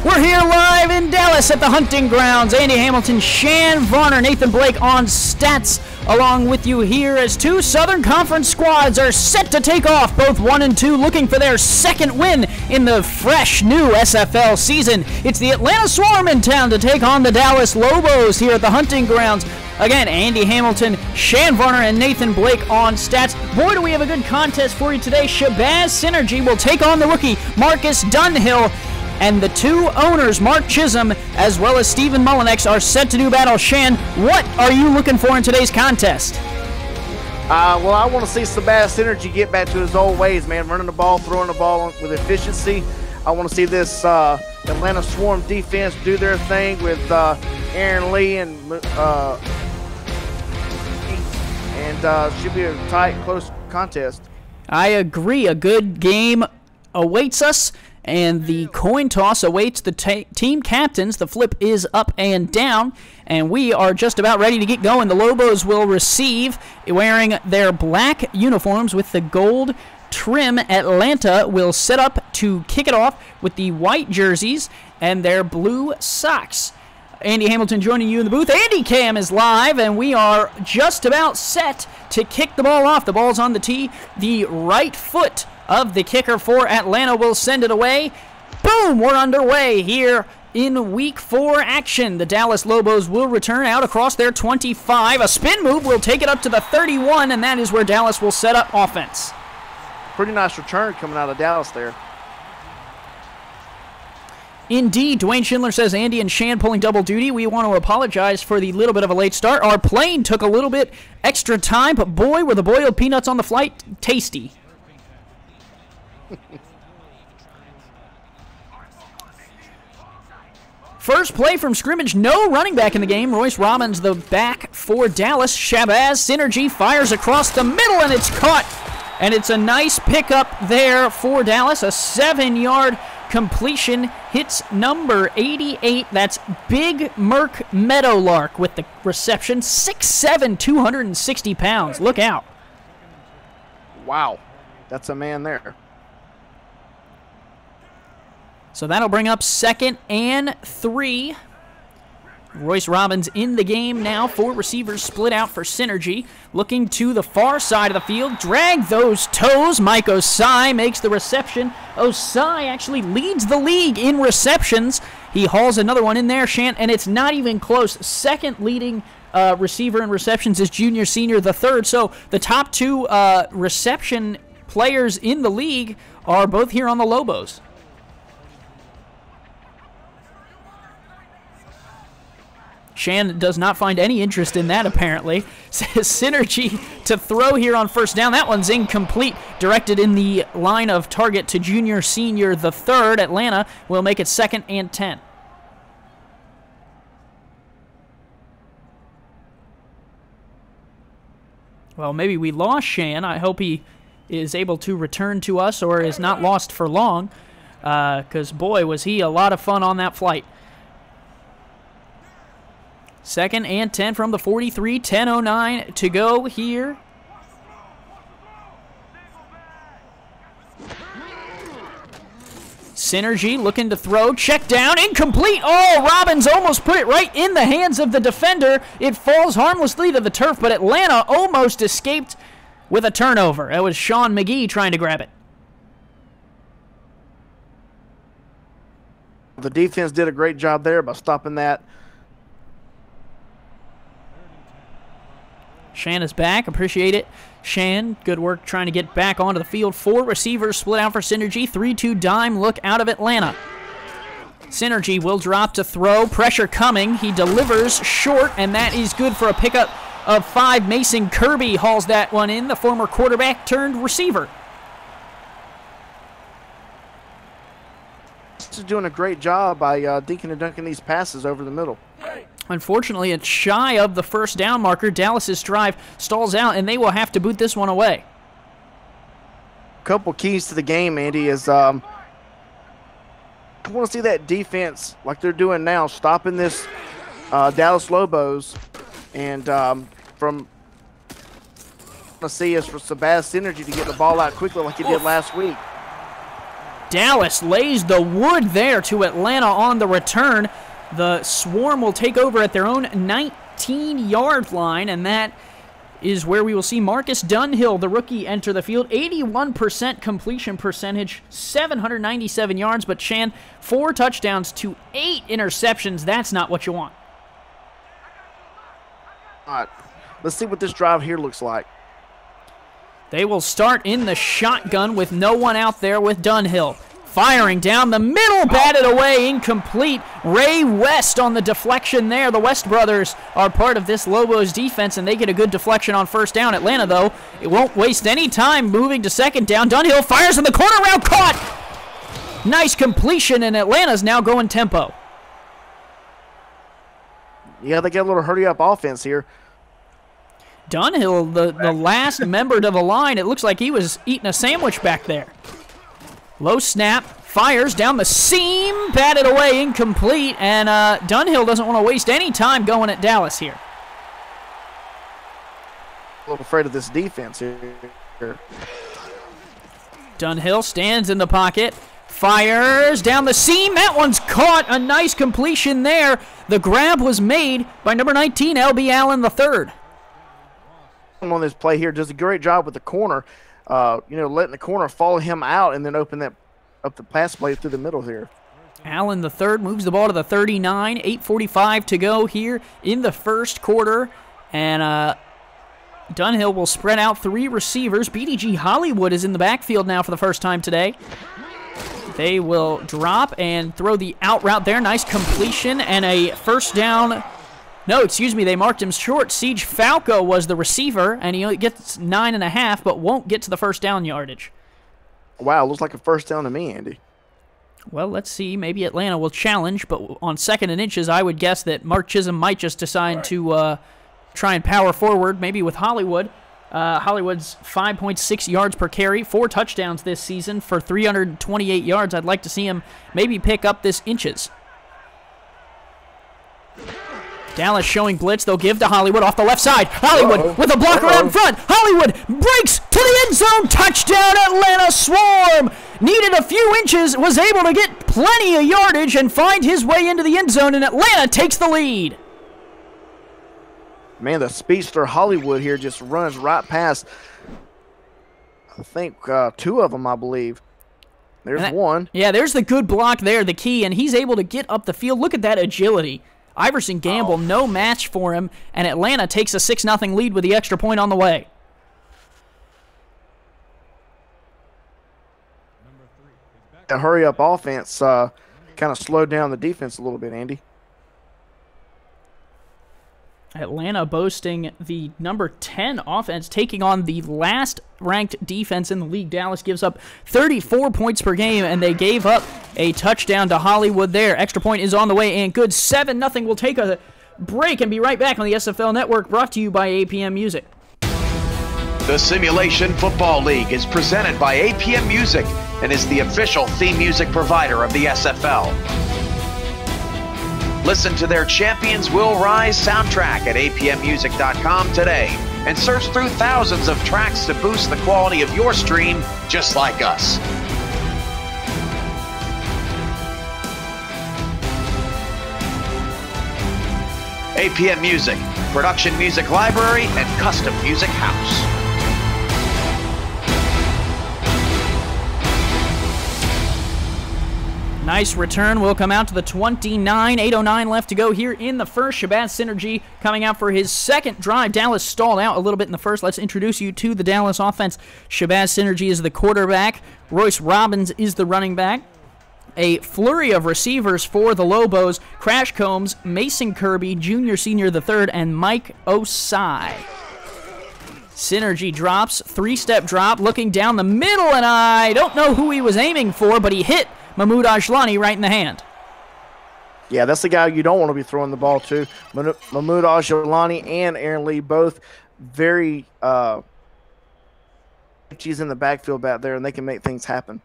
We're here live in Dallas at the hunting grounds. Andy Hamilton, Shann, Varner, Nathan Blake on stats along with you here as two Southern Conference squads are set to take off, both 1 and 2, looking for their second win in the fresh new SFL season. It's the Atlanta Swarm in town to take on the Dallas Lobos here at the hunting grounds. Again, Andy Hamilton, Shann Varner, and Nathan Blake on stats. Boy, do we have a good contest for you today. Shabazz Synergy will take on the rookie Marcus Dunhill. And the two owners, Mark Chisolm as well as Stephen Mullinex, are set to do battle. Shann, what are you looking for in today's contest? Well, I want to see Shabazz Synergy get back to his old ways, man. Running the ball, throwing the ball with efficiency. I want to see this Atlanta Swarm defense do their thing with Aaron Lee and should be a tight, close contest. I agree. A good game awaits us. And the coin toss awaits the team captains. The flip is up and down, and we are just about ready to get going. The Lobos will receive, wearing their black uniforms with the gold trim. Atlanta will set up to kick it off with the white jerseys and their blue socks. Andy Hamilton joining you in the booth. Andy Cam is live, and we are just about set to kick the ball off. The ball's on the tee. The right foot of the kicker for Atlanta will send it away. Boom! We're underway here in Week 4 action. The Dallas Lobos will return out across their 25. A spin move will take it up to the 31, and that is where Dallas will set up offense. Pretty nice return coming out of Dallas there. Indeed, Dwayne Schindler says Andy and Shann pulling double duty. We want to apologize for the little bit of a late start. Our plane took a little bit extra time, but boy, were the boiled peanuts on the flight tasty. First play from scrimmage, no running back in the game. Royce Robbins, the back for Dallas. Shabazz Synergy fires across the middle, and it's caught. And it's a nice pickup there for Dallas. A 7-yard completion hits number 88. That's Big Merc Meadowlark with the reception. 6'7", 260 pounds. Look out. Wow. That's a man there. So that'll bring up 2nd and 3. Royce Robbins in the game now. 4 receivers split out for synergy. Looking to the far side of the field. Drag those toes. Mike Osai makes the reception. Osai actually leads the league in receptions. He hauls another one in there, Shann, and it's not even close. Second leading receiver in receptions is Junior Senior the third. So the top 2 reception players in the league are both here on the Lobos. Shann does not find any interest in that, apparently. Synergy to throw here on first down. That one's incomplete. Directed in the line of target to Junior Senior the third. Atlanta will make it 2nd and 10. Well, maybe we lost Shann. I hope he is able to return to us or is not lost for long. Because, boy, was he a lot of fun on that flight. 2nd and 10 from the 43, 10:09 to go here. Synergy looking to throw, check down, incomplete. Oh, Robbins almost put it right in the hands of the defender. It falls harmlessly to the turf, but Atlanta almost escaped with a turnover. That was Sean McGee trying to grab it. The defense did a great job there by stopping that. Shann is back. Appreciate it. Shann, good work trying to get back onto the field. 4 receivers split out for synergy. 3-2 dime look out of Atlanta. Synergy will drop to throw. Pressure coming. He delivers short, and that is good for a pickup of 5. Mason Kirby hauls that one in, the former quarterback turned receiver. This is doing a great job by dinking and dunking these passes over the middle. Unfortunately, it's shy of the first down marker. Dallas's drive stalls out, and they will have to boot this one away. A couple keys to the game, Andy, is I want to see that defense like they're doing now, stopping this Dallas Lobos, and from let's see is for Sabaz Synergy to get the ball out quickly like he did last week. Dallas lays the wood there to Atlanta on the return. The Swarm will take over at their own 19-yard line, and that is where we will see Marcus Dunhill, the rookie, enter the field. 81% completion percentage, 797 yards, but Shann, 4 touchdowns to 8 interceptions. That's not what you want. All right, let's see what this drive here looks like. They will start in the shotgun with no one out there with Dunhill. Firing down the middle, batted away, incomplete. Ray West on the deflection there. The West brothers are part of this Lobos defense, and they get a good deflection on first down. Atlanta, though, it won't waste any time moving to second down. Dunhill fires in the corner, route caught. Nice completion, and Atlanta's now going tempo. Yeah, they get a little hurry-up offense here. Dunhill, the last member to the line, it looks like he was eating a sandwich back there. Low snap, fires down the seam, batted away, incomplete, and Dunhill doesn't want to waste any time going at Dallas here. A little afraid of this defense here. Dunhill stands in the pocket, fires down the seam. That one's caught. A nice completion there. The grab was made by number 19, L.B. Allen III. On this play here does a great job with the corner. Letting the corner follow him out and then open that up the pass play through the middle here. Allen the third moves the ball to the 39. 8:45 to go here in the first quarter. And Dunhill will spread out 3 receivers. BDG Hollywood is in the backfield now for the first time today. They will drop and throw the out route there. Nice completion and a first down. No, excuse me, they marked him short. Siege Falco was the receiver, and he only gets 9.5, but won't get to the first down yardage. Wow, looks like a first down to me, Andy. Well, let's see. Maybe Atlanta will challenge, but on 2nd and inches, I would guess that Mark Chisholm might just decide to try and power forward, maybe with Hollywood. Hollywood's 5.6 yards per carry, 4 touchdowns this season for 328 yards. I'd like to see him maybe pick up this inches. Dallas showing blitz. They'll give to Hollywood off the left side. Hollywood with a blocker out in front. Hollywood breaks to the end zone. Touchdown, Atlanta Swarm. Needed a few inches, was able to get plenty of yardage and find his way into the end zone, and Atlanta takes the lead. Man, the speedster Hollywood here just runs right past, I think, 2 of them, I believe. There's one. Yeah, there's the good block there, the key, and he's able to get up the field. Look at that agility. Iverson Gamble, no match for him, and Atlanta takes a 6-0 lead with the extra point on the way. The hurry-up offense kind of slowed down the defense a little bit, Andy. Atlanta boasting the number 10 offense, taking on the last ranked defense in the league. Dallas gives up 34 points per game, and they gave up a touchdown to Hollywood there. Extra point is on the way, and good. 7-0. We'll take a break and be right back on the SFL Network, brought to you by APM Music. The Simulation Football League is presented by APM Music and is the official theme music provider of the SFL. Listen to their Champions Will Rise soundtrack at apmmusic.com today and search through thousands of tracks to boost the quality of your stream just like us. APM Music, production music library and custom music house. Nice return will come out to the 29, 8:09 left to go here in the first. Shabazz Synergy coming out for his second drive. Dallas stalled out a little bit in the first. Let's introduce you to the Dallas offense. Shabazz Synergy is the quarterback. Royce Robbins is the running back. A flurry of receivers for the Lobos. Crash Combs, Mason Kirby, Junior, Senior the third, and Mike Osai. Synergy drops, 3-step drop, looking down the middle, and I don't know who he was aiming for, but he hit Mahmoud Ajlani right in the hand. Yeah, that's the guy you don't want to be throwing the ball to. Mahmoud Ajlani and Aaron Lee both very she's in the backfield back there, and they can make things happen.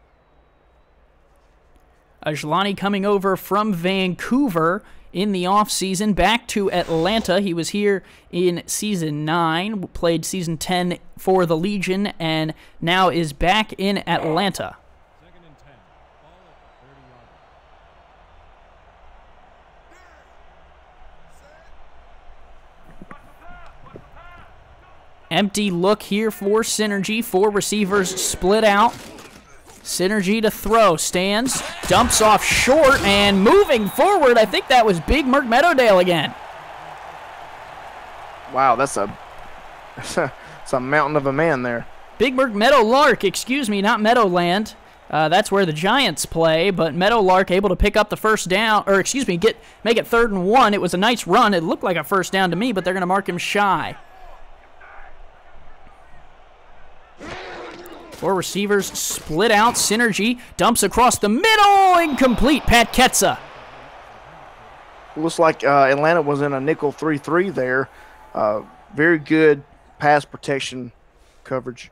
Ajlani coming over from Vancouver in the offseason, back to Atlanta. He was here in Season 9, played Season 10 for the Legion, and now is back in Atlanta. Empty look here for Synergy. 4 receivers split out. Synergy to throw. Stands, dumps off short, and moving forward, I think that was Big Merc Meadowdale again. Wow, that's a mountain of a man there. Big Merc Meadowlark, excuse me, not Meadowland. That's where the Giants play, but Meadowlark able to pick up the first down, or excuse me, make it 3rd and 1. It was a nice run. It looked like a first down to me, but they're going to mark him shy. 4 receivers split out. Synergy dumps across the middle. Incomplete. Pat Ketza. Looks like Atlanta was in a nickel 3-3 there. Very good pass protection coverage.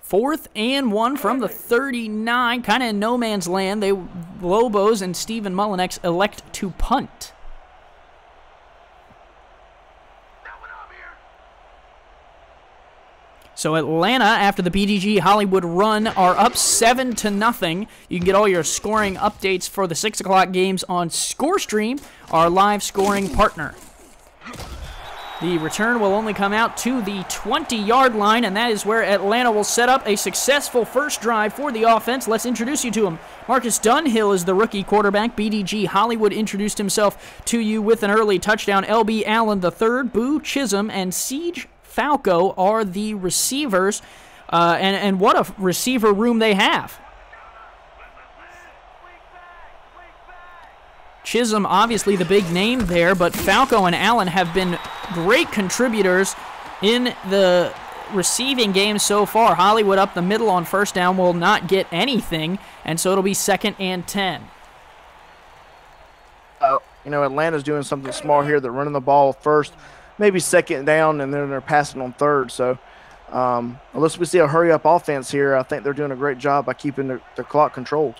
Fourth and 1 from the 39. Kind of in no man's land. Lobos and Stephen Mullinex elect to punt. So Atlanta, after the BDG Hollywood run, are up 7-0. You can get all your scoring updates for the 6 o'clock games on ScoreStream, our live scoring partner. The return will only come out to the 20-yard line, and that is where Atlanta will set up a successful first drive for the offense. Let's introduce you to him. Marcus Dunhill is the rookie quarterback. BDG Hollywood introduced himself to you with an early touchdown. LB Allen III, Boo Chisolm, and Siege Falco are the receivers, and what a receiver room they have. Chisolm, obviously the big name there, but Falco and Allen have been great contributors in the receiving game so far. Hollywood up the middle on first down will not get anything, and so it'll be 2nd and 10. You know, Atlanta's doing something smart here. They're running the ball first, maybe second down, and then they're passing on third. So unless we see a hurry-up offense here, I think they're doing a great job by keeping the clock controlled.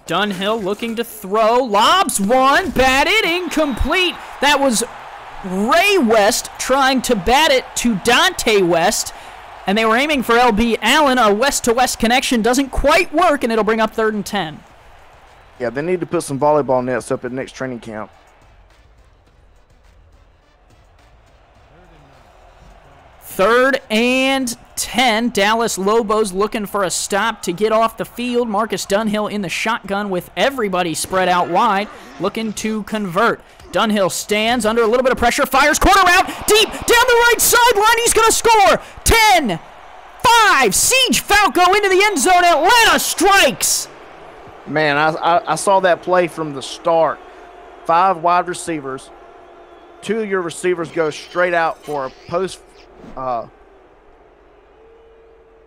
Dunhill looking to throw. Lobs one. Batted. Incomplete. That was Ray West trying to bat it to Dante West. And they were aiming for L.B. Allen. A west-to-west connection doesn't quite work, and it'll bring up 3rd and 10. Yeah, they need to put some volleyball nets up at next training camp. Third and 10. Dallas Lobos looking for a stop to get off the field. Marcus Dunhill in the shotgun with everybody spread out wide, looking to convert. Dunhill stands under a little bit of pressure, fires corner route, deep, down the right sideline. He's going to score. 10, 5. Siege Falco into the end zone. Atlanta strikes. Man, I saw that play from the start. 5 wide receivers. 2 of your receivers go straight out for a post.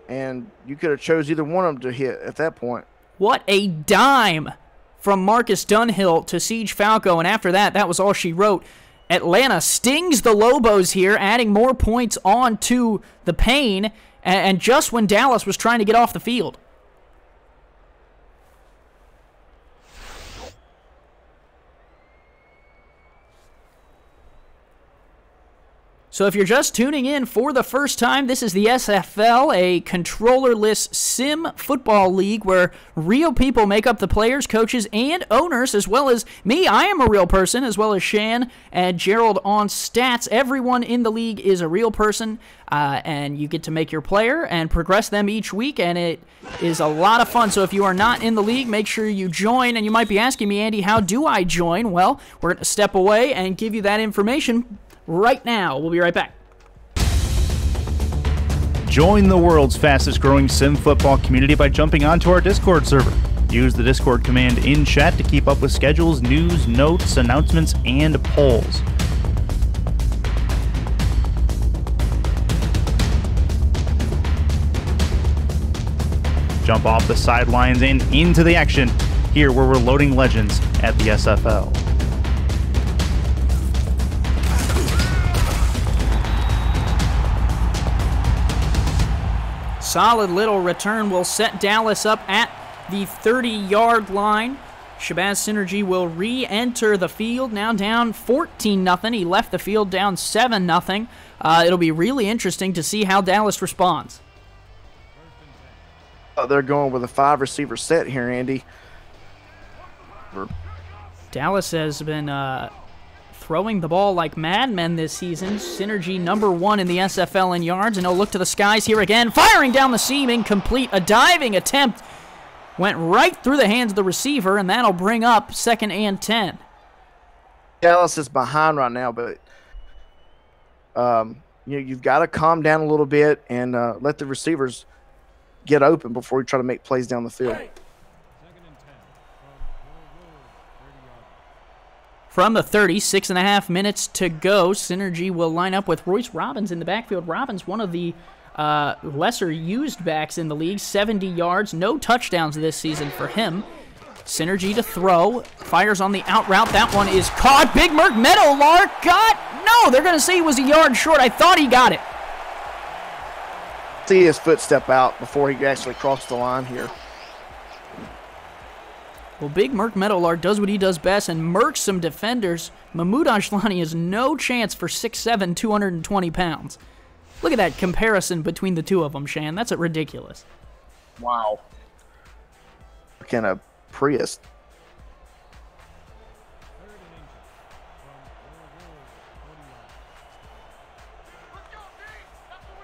And you could have chose either one of them to hit at that point. What a dime from Marcus Dunhill to Siege Falco, and after that, that was all she wrote. Atlanta stings the Lobos here, adding more points on to the pain, and just when Dallas was trying to get off the field. So if you're just tuning in for the first time, this is the SFL, a controller-less sim football league where real people make up the players, coaches, and owners, as well as me. I am a real person, as well as Shann and Gerald on stats. Everyone in the league is a real person, and you get to make your player and progress them each week, and it is a lot of fun. So if you are not in the league, make sure you join. And you might be asking me, Andy, how do I join? Well, we're going to step away and give you that information right now. We'll be right back. Join the world's fastest growing sim football community by jumping onto our Discord server. Use the Discord command in chat to keep up with schedules, news, notes, announcements, and polls. Jump off the sidelines and into the action here where we're loading legends at the SFL. Solid little return will set Dallas up at the 30-yard line. Shabazz Synergy will re-enter the field, now down 14-0. He left the field down 7-0. It'll be really interesting to see how Dallas responds. They're going with a 5-receiver set here, Andy. Dallas has been throwing the ball like madmen this season. Synergy #1 in the SFL in yards, and he'll look to the skies here again. Firing down the seam, incomplete. A diving attempt went right through the hands of the receiver, and that'll bring up 2nd and 10. Dallas is behind right now, but you've got to calm down a little bit and let the receivers get open before you try to make plays down the field. From the 30, 6.5 minutes to go. Synergy will line up with Royce Robbins in the backfield. Robbins, one of the lesser used backs in the league, 70 yards, no touchdowns this season for him. Synergy to throw, fires on the out route. That one is caught. Big Merc Meadowlark got, no, they're going to say he was a yard short. I thought he got it. See his foot step out before he actually crossed the line here. Well, Big Merc Meadowlark does what he does best and murks some defenders. Mahmoud Ashlani has no chance for 6'7", 220 pounds. Look at that comparison between the two of them, Shann. That's ridiculous. Wow. What kind of Prius?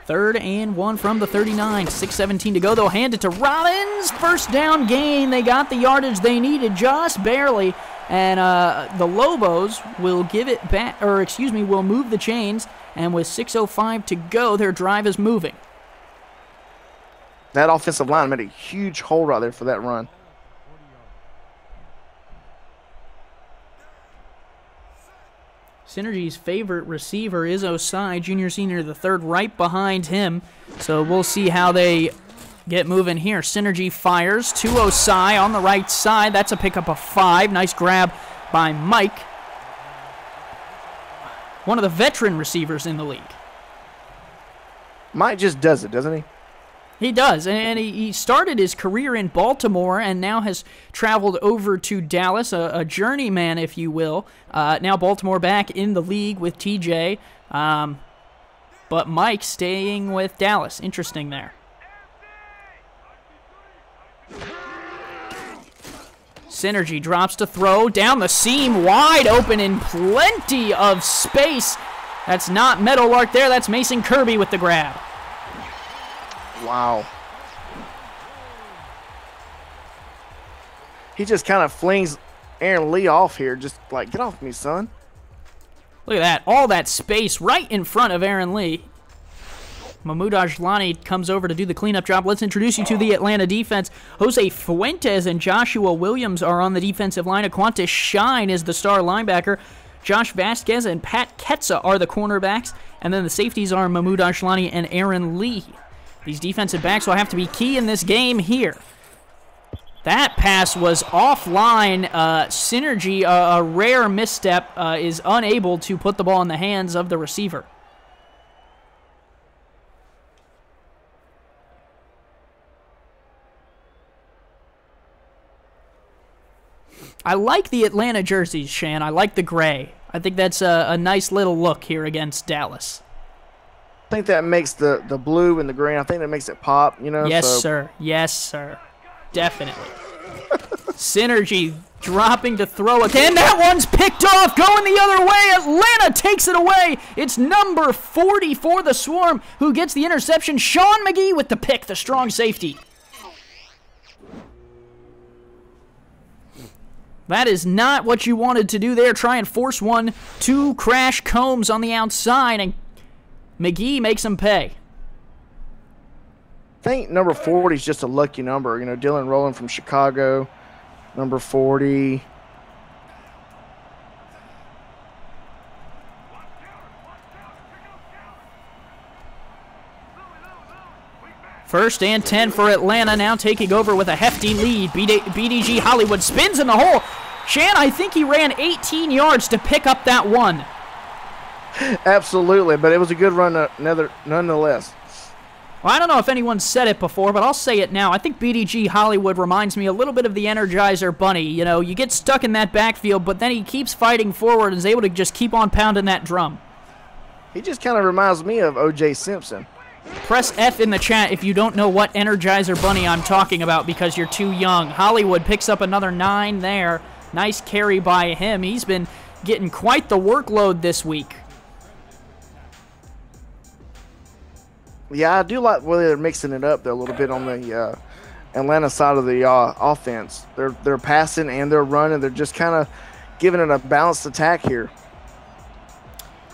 Third and 1 from the 39. 6:17 to go. They'll hand it to Robbins. First down gain. They got the yardage they needed just barely. And the Lobos will give it back, or excuse me, will move the chains. And with 6:05 to go, their drive is moving. That offensive line made a huge hole right there for that run. Synergy's favorite receiver is Osai, junior, senior, the third, right behind him. So we'll see how they get moving here. Synergy fires to Osai on the right side. That's a pickup of 5. Nice grab by Mike. One of the veteran receivers in the league. Mike just does it, doesn't he? He does, and he started his career in Baltimore and now has traveled over to Dallas, a journeyman, if you will. Now Baltimore back in the league with TJ, but Mike staying with Dallas. Interesting there. Synergy drops to throw, down the seam, wide open in plenty of space. That's not Meadowlark there, that's Mason Kirby with the grab. Wow. He just kind of flings Aaron Lee off here, just like, get off me, son. Look at that, all that space right in front of Aaron Lee. Mahmoud Ajlani comes over to do the cleanup job. Let's introduce you to the Atlanta defense. Jose Fuentes and Joshua Williams are on the defensive line. Aquantis Shine is the star linebacker. Josh Vasquez and Pat Ketza are the cornerbacks. And then the safeties are Mahmoud Ajlani and Aaron Lee. These defensive backs will have to be key in this game here. That pass was offline. Synergy, a rare misstep, is unable to put the ball in the hands of the receiver. I like the Atlanta jerseys, Shan. I like the gray. I think that's a nice little look here against Dallas. I think that makes the blue and the green, I think that makes it pop, you know? Yes, sir. Yes, sir. Definitely. Synergy dropping to throw again. That one's picked off, going the other way. Atlanta takes it away. It's number 40 for the Swarm who gets the interception. Sean McGee with the pick, the strong safety. That is not what you wanted to do there. Try and force one to Crash Combs on the outside, and McGee makes him pay. I think number 40 is just a lucky number. You know, Dylan Rowland from Chicago, number 40. First and 10 for Atlanta, now taking over with a hefty lead. BDG Hollywood spins in the hole. Shan, I think he ran 18 yards to pick up that one. Absolutely, but it was a good run nonetheless. Well, I don't know if anyone said it before, but I'll say it now. I think BDG Hollywood reminds me a little bit of the Energizer Bunny. You know, you get stuck in that backfield, but then he keeps fighting forward and is able to just keep on pounding that drum. He just kind of reminds me of O.J. Simpson. Press F in the chat if you don't know what Energizer Bunny I'm talking about because you're too young. Hollywood picks up another 9 there. Nice carry by him. He's been getting quite the workload this week. Yeah, I do like where they're mixing it up there a little bit on the Atlanta side of the offense. They're passing and they're running. They're just kind of giving it a balanced attack here.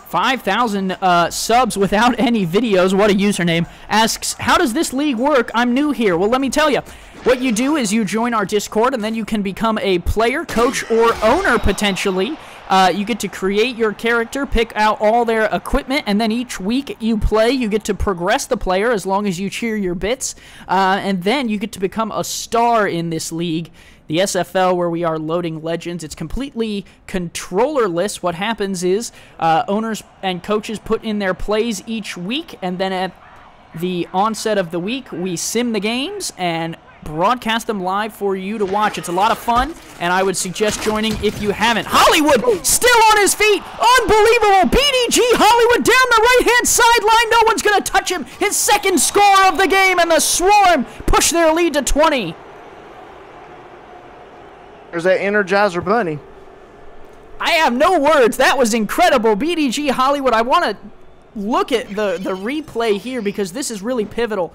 5,000 subs without any videos. What a username. Asks, how does this league work? I'm new here. Well, let me tell you. What you do is you join our Discord, and then you can become a player, coach, or owner, potentially. You get to create your character, pick out all their equipment, and then each week you play, you get to progress the player as long as you cheer your bits. And then you get to become a star in this league. The SFL, where we are loading legends, it's completely controllerless. What happens is owners and coaches put in their plays each week, and then at the onset of the week, we sim the games and broadcast them live for you to watch. It's a lot of fun, and I would suggest joining if you haven't. Hollywood still on his feet. Unbelievable. BDG Hollywood down the right-hand sideline. No one's going to touch him. His second score of the game, and the Swarm push their lead to 20. There's that Energizer Bunny. I have no words. That was incredible. BDG Hollywood, I want to look at the replay here because this is really pivotal.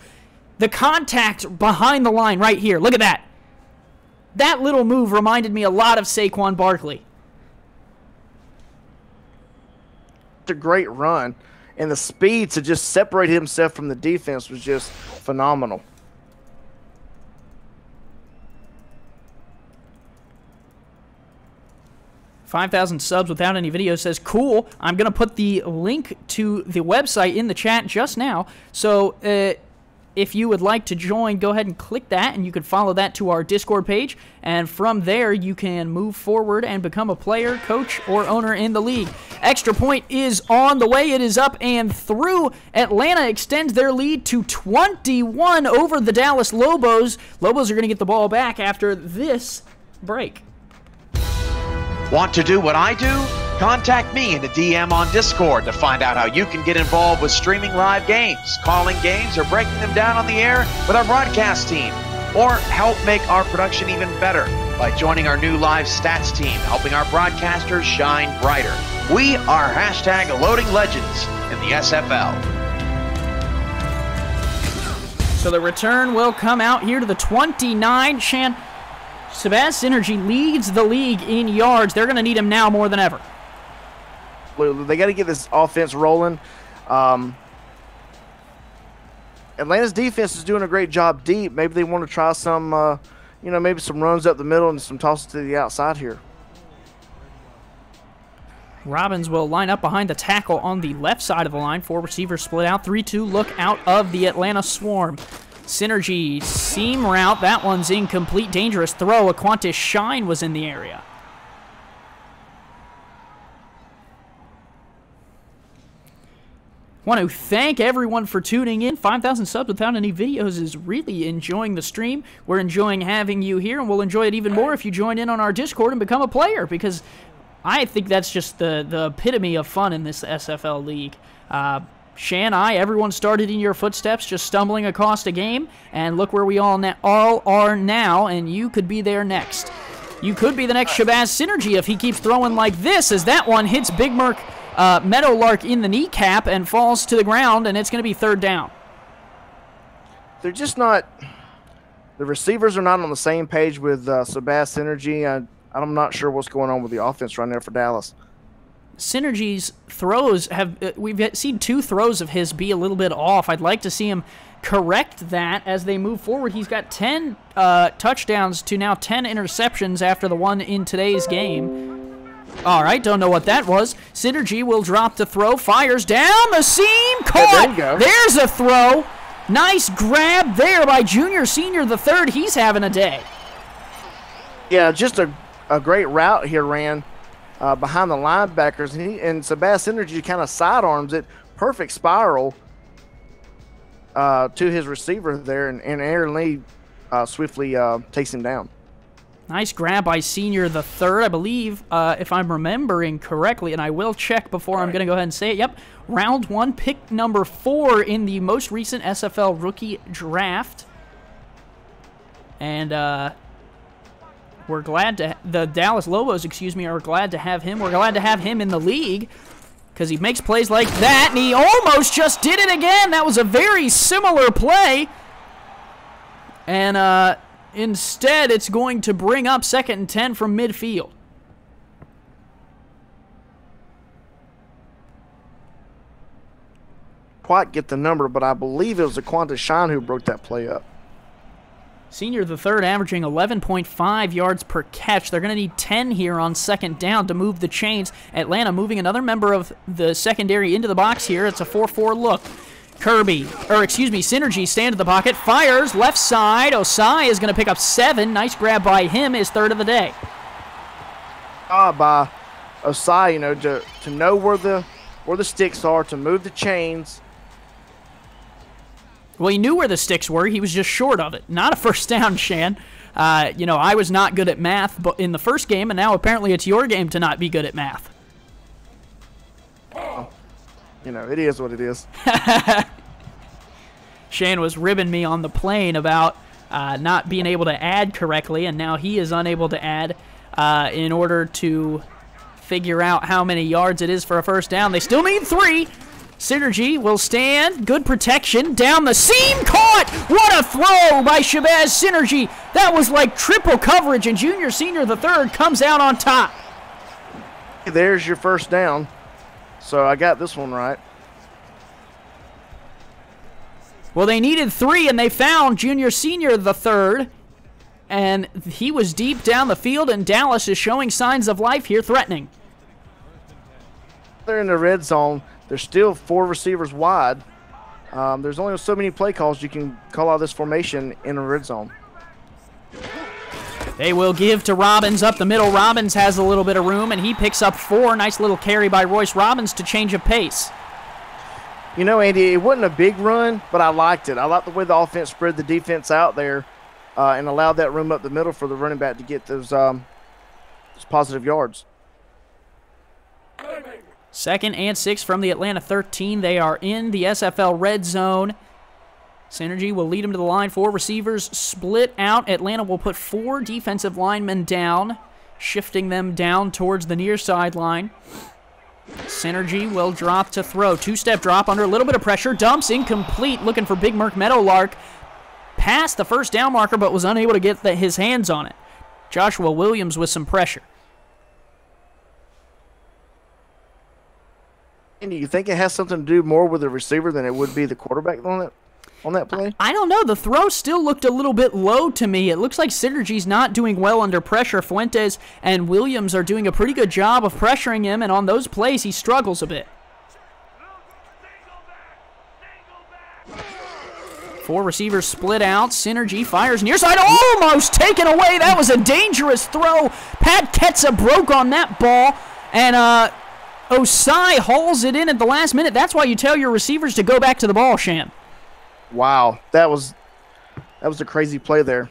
The contact behind the line right here. Look at that. That little move reminded me a lot of Saquon Barkley. It's a great run, and the speed to just separate himself from the defense was just phenomenal. $5,000 subs without any videos says, cool. I'm going to put the link to the website in the chat just now. So if you would like to join, go ahead and click that, and you can follow that to our Discord page. And from there, you can move forward and become a player, coach, or owner in the league. Extra point is on the way. It is up and through. Atlanta extends their lead to 21 over the Dallas Lobos. Lobos are going to get the ball back after this break. Want to do what I do? Contact me in the DM on Discord to find out how you can get involved with streaming live games, calling games, or breaking them down on the air with our broadcast team. Or help make our production even better by joining our new live stats team, helping our broadcasters shine brighter. We are #Loading Legends in the SFL. So the return will come out here to the 29. Shann, Shabazz Synergy leads the league in yards. They're going to need him now more than ever. They got to get this offense rolling. Atlanta's defense is doing a great job deep. Maybe they want to try some, maybe some runs up the middle and some tosses to the outside here. Robbins will line up behind the tackle on the left side of the line. 4 receivers split out. 3-2 look out of the Atlanta Swarm. Synergy seam route. That one's incomplete. Dangerous throw. Aquantis Shine was in the area. Want to thank everyone for tuning in. 5,000 subs without any videos is really enjoying the stream. We're enjoying having you here, and we'll enjoy it even more if you join in on our Discord and become a player, because I think that's just the epitome of fun in this SFL league. Shann, everyone started in your footsteps, just stumbling across a game, and look where we all are now, and you could be there next. You could be the next Shabazz Synergy if he keeps throwing like this, as that one hits Big Merc Meadowlark in the kneecap and falls to the ground, and it's going to be 3rd down. They're just not – the receivers are not on the same page with Shabazz Synergy. I'm not sure what's going on with the offense right now for Dallas. Synergy's throws we've seen 2 throws of his be a little bit off. I'd like to see him correct that as they move forward. He's got 10 touchdowns to now 10 interceptions after the one in today's game. All right, don't know what that was. Synergy will drop the throw, fires down the seam, caught. Yeah, there you go. There's a throw. Nice grab there by Junior Senior the third. He's having a day. Yeah, just a great route here ran behind the linebackers, and Shabazz Synergy kind of sidearms it, perfect spiral to his receiver there, and Aaron Lee swiftly takes him down. Nice grab by Senior the third, I believe, if I'm remembering correctly, and I will check before I'm going to go ahead and say it. Yep, round 1, pick number 4 in the most recent SFL rookie draft. And we're glad to, the Dallas Lobos, are glad to have him. We're glad to have him in the league because he makes plays like that, and he almost just did it again. That was a very similar play. And instead, it's going to bring up 2nd and 10 from midfield. Quite get the number, but I believe it was Aquantis Shine who broke that play up. Senior the third averaging 11.5 yards per catch. They're going to need 10 here on 2nd down to move the chains. Atlanta moving another member of the secondary into the box here. It's a 4-4 look. Synergy stand in the pocket, fires, left side. Osai is going to pick up 7. Nice grab by him, his 3rd of the day. By Osai, to know where the sticks are, to move the chains. Well, he knew where the sticks were. He was just short of it. Not a 1st down, Shann. I was not good at math in the first game, and now apparently it's your game to not be good at math. It is what it is. Shann was ribbing me on the plane about not being able to add correctly, and now he is unable to add in order to figure out how many yards it is for a 1st down. They still need 3. Synergy will stand. Good protection. Down the seam. Caught! What a throw by Shabazz Synergy. That was like triple coverage, and Junior Senior the third comes out on top. There's your 1st down. So I got this one right. Well, they needed 3, and they found Junior Senior the third. And he was deep down the field, and Dallas is showing signs of life here, threatening. They're in the red zone. There's still 4 receivers wide. There's only so many play calls you can call out this formation in a red zone. They will give to Robbins up the middle. Robbins has a little bit of room, and he picks up 4. Nice little carry by Royce Robbins to change of pace. You know, Andy, it wasn't a big run, but I liked it. I liked the way the offense spread the defense out there and allowed that room up the middle for the running back to get those positive yards. 2nd and 6 from the Atlanta 13. They are in the SFL red zone. Synergy will lead them to the line. 4 receivers split out. Atlanta will put 4 defensive linemen down, shifting them down towards the near sideline. Synergy will drop to throw. 2-step drop under a little bit of pressure. Dumps incomplete, looking for Big Merc Meadowlark. Passed the first down marker, but was unable to get his hands on it. Joshua Williams with some pressure. And do you think it has something to do more with the receiver than it would be the quarterback on that play? I don't know. The throw still looked a little bit low to me. It looks like Synergy's not doing well under pressure. Fuentes and Williams are doing a pretty good job of pressuring him, and on those plays, he struggles a bit. 4 receivers split out. Synergy fires near side. Almost taken away. That was a dangerous throw. Pat Ketza broke on that ball, and Osai hauls it in at the last minute. That's why you tell your receivers to go back to the ball, Shann. Wow, that was a crazy play there.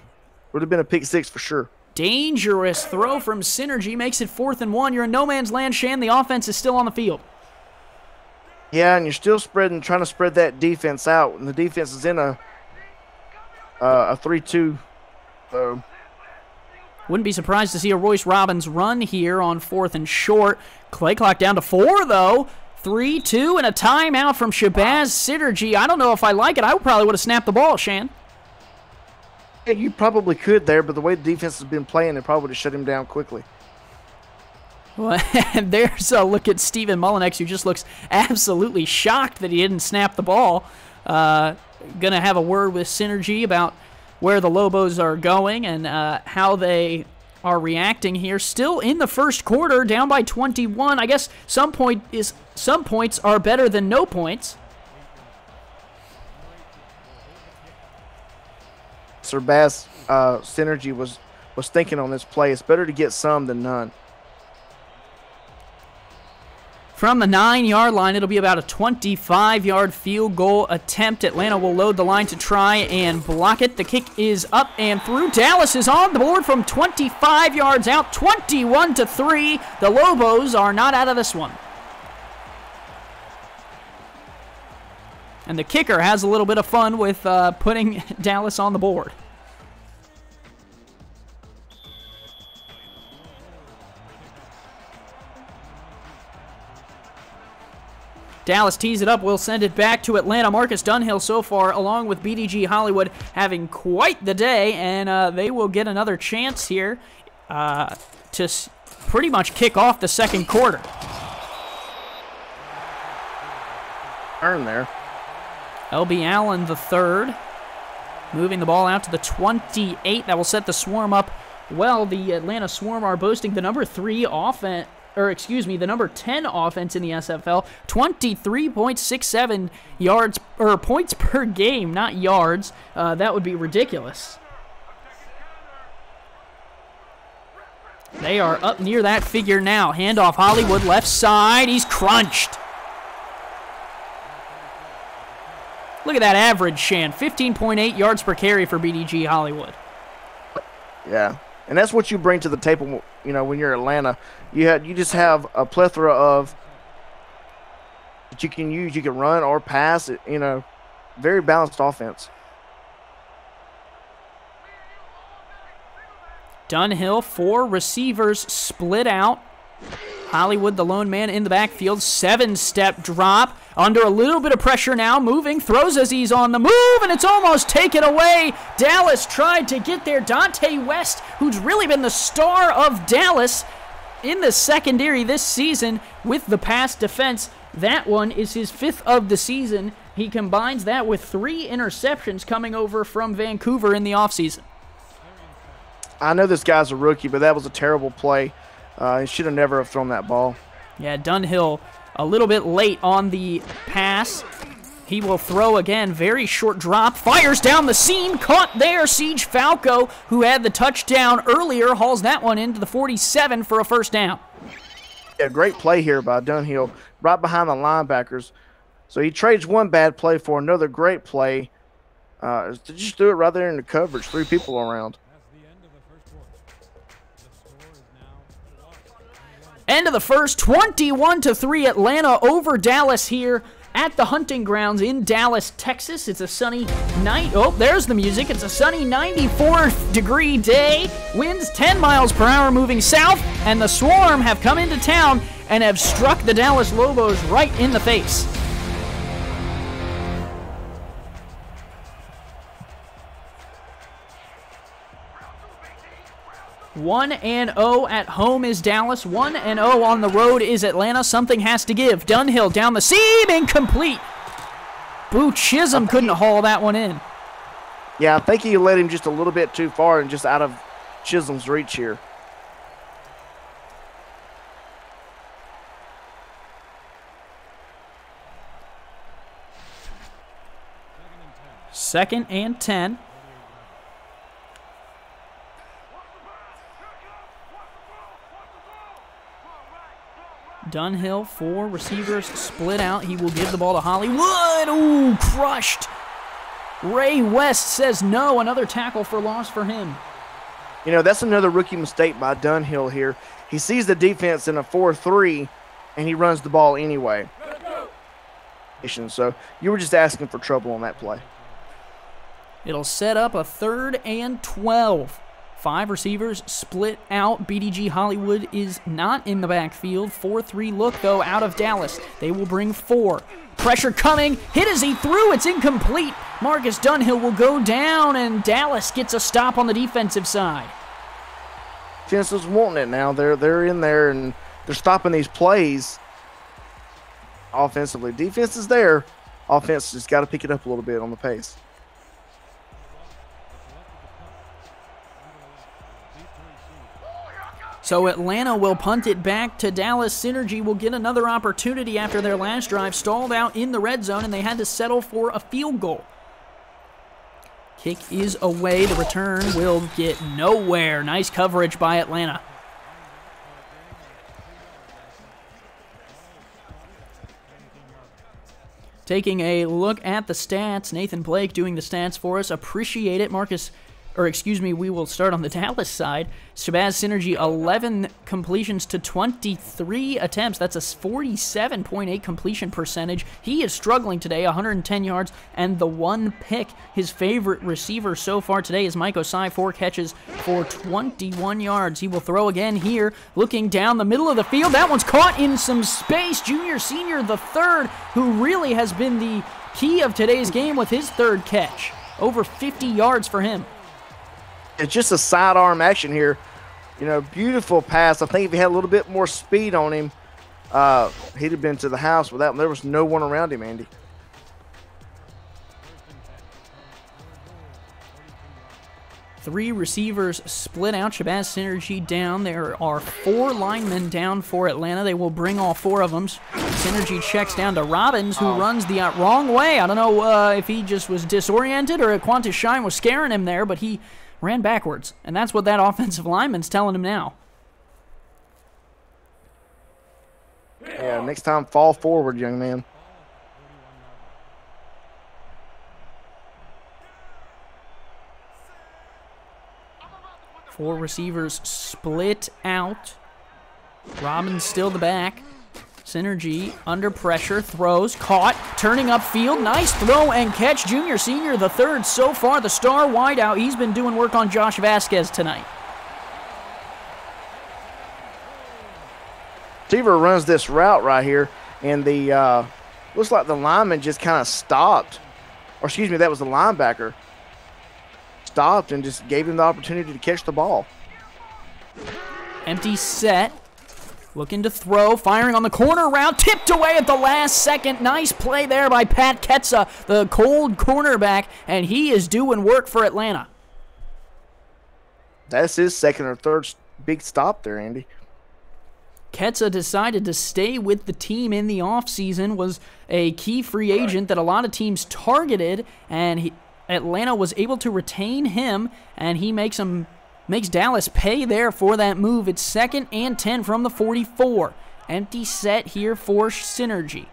Would have been a pick 6 for sure. Dangerous throw from Synergy makes it 4th and 1. You're in no man's land, Shann. The offense is still on the field. Yeah, and you're still trying to spread that defense out, and the defense is in a 3-2. So wouldn't be surprised to see a Royce Robbins run here on 4th and short. Play clock down to 4, though. 3-2 and a timeout from Shabazz Synergy. I don't know if I like it. I probably would have snapped the ball, Shann. Yeah, you probably could there, but the way the defense has been playing, it probably would have shut him down quickly. Well, and there's a look at Steven Mullinex, who just looks absolutely shocked that he didn't snap the ball. Going to have a word with Synergy about where the Lobos are going and how they are reacting here. Still in the first quarter, down by 21. I guess some points are better than no points. Sir Bass Synergy was thinking on this play. It's better to get some than none. From the 9-yard line, it'll be about a 25-yard field goal attempt. Atlanta will load the line to try and block it. The kick is up and through. Dallas is on the board from 25 yards out, 21-3. The Lobos are not out of this one. And the kicker has a little bit of fun with putting Dallas on the board. Dallas tees it up. We'll send it back to Atlanta. Marcus Dunhill so far, along with BDG Hollywood, having quite the day, and they will get another chance here to pretty much kick off the second quarter. Turn there. LB Allen the third, moving the ball out to the 28. That will set the Swarm up well. The Atlanta Swarm are boasting the number 3 offense. The number 10 offense in the SFL, 23.67 yards or points per game, not yards. That would be ridiculous. They are up near that figure now. Handoff Hollywood left side. He's crunched. Look at that average, Shann. 15.8 yards per carry for BDG Hollywood. Yeah. And that's what you bring to the table, you know, when you're Atlanta. You just have a plethora of that you can use. You can run or pass. You know, very balanced offense. Dunhill, 4 receivers split out. Hollywood, the lone man in the backfield. 7-step drop. Under a little bit of pressure now. Moving. Throws as he's on the move. And it's almost taken away. Dallas tried to get there. Dante West, who's really been the star of Dallas in the secondary this season with the pass defense. That one is his 5th of the season. He combines that with 3 interceptions coming over from Vancouver in the offseason. I know this guy's a rookie, but that was a terrible play. He should have never have thrown that ball. Yeah, Dunhill a little bit late on the pass. He will throw again. Very short drop. Fires down the seam. Caught there. Siege Falco, who had the touchdown earlier, hauls that one into the 47 for a first down. Yeah, great play here by Dunhill, right behind the linebackers. So he trades one bad play for another great play. Just do it right there in the coverage. 3 people around. End of the first, 21-3, Atlanta over Dallas here at the hunting grounds in Dallas, Texas. It's a sunny night. Oh, there's the music. It's a sunny 94-degree day. Winds 10 miles per hour moving south, and the Swarm have come into town and have struck the Dallas Lobos right in the face. 1-0 at home is Dallas. 1-0 on the road is Atlanta. Something has to give. Dunhill down the seam, incomplete. Boo Chisolm couldn't haul that one in. Yeah, I think he led him just a little bit too far and just out of Chisolm's reach here. Second and 10. Dunhill, 4 receivers split out. He will give the ball to Hollywood. Ooh, crushed. Ray West says no. Another tackle for loss for him. You know, that's another rookie mistake by Dunhill here. He sees the defense in a 4-3, and he runs the ball anyway. So you were just asking for trouble on that play. It'll set up a 3rd and 12. 5 receivers split out. BDG Hollywood is not in the backfield. 4-3 look, though, out of Dallas. They will bring 4. Pressure coming. Hit as he threw. It's incomplete. Marcus Dunhill will go down, and Dallas gets a stop on the defensive side. Defense is wanting it now. They're in there, and they're stopping these plays offensively. Defense is there. Offense just got to pick it up a little bit on the pace. So Atlanta will punt it back to Dallas. Synergy will get another opportunity after their last drive stalled out in the red zone, and they had to settle for a field goal. Kick is away. The return will get nowhere. Nice coverage by Atlanta. Taking a look at the stats, Nathan Blake doing the stats for us. Appreciate it. We will start on the Dallas side. Shabazz Synergy, 11 completions to 23 attempts. That's a 47.8 completion percentage. He is struggling today, 110 yards and the 1 pick. His favorite receiver so far today is Mike Osai, 4 catches for 21 yards. He will throw again here, looking down the middle of the field. That one's caught in some space. Junior Senior, the 3rd, who really has been the key of today's game with his 3rd catch. Over 50 yards for him. It's just a sidearm action here. You know, beautiful pass. I think if he had a little bit more speed on him, he'd have been to the house with that one. There was no one around him, Andy. Three receivers split out. Shabazz Synergy down. There are 4 linemen down for Atlanta. They will bring all 4 of them. Synergy checks down to Robbins, who runs the wrong way. I don't know if he just was disoriented or Qantas Shine was scaring him there, but he ran backwards. And that's what that offensive lineman's telling him now. Yeah, next time fall forward, young man. Four receivers split out. Robbins still the back. Synergy under pressure, throws, caught, turning upfield. Nice throw and catch. Junior Senior, the 3rd so far, the star wideout. He's been doing work on Josh Vasquez tonight. Receiver runs this route right here, and the looks like the lineman just kind of stopped. Or excuse me, that was the linebacker. Stopped and just gave him the opportunity to catch the ball. Empty set. Looking to throw, firing on the corner route, tipped away at the last second. Nice play there by Pat Ketza, the cold cornerback, and he is doing work for Atlanta. That's his 2nd or 3rd big stop there, Andy. Ketsa decided to stay with the team in the offseason, was a key free agent that a lot of teams targeted, and Atlanta was able to retain him, and he makes Dallas pay there for that move. It's 2nd and 10 from the 44. Empty set here for Synergy.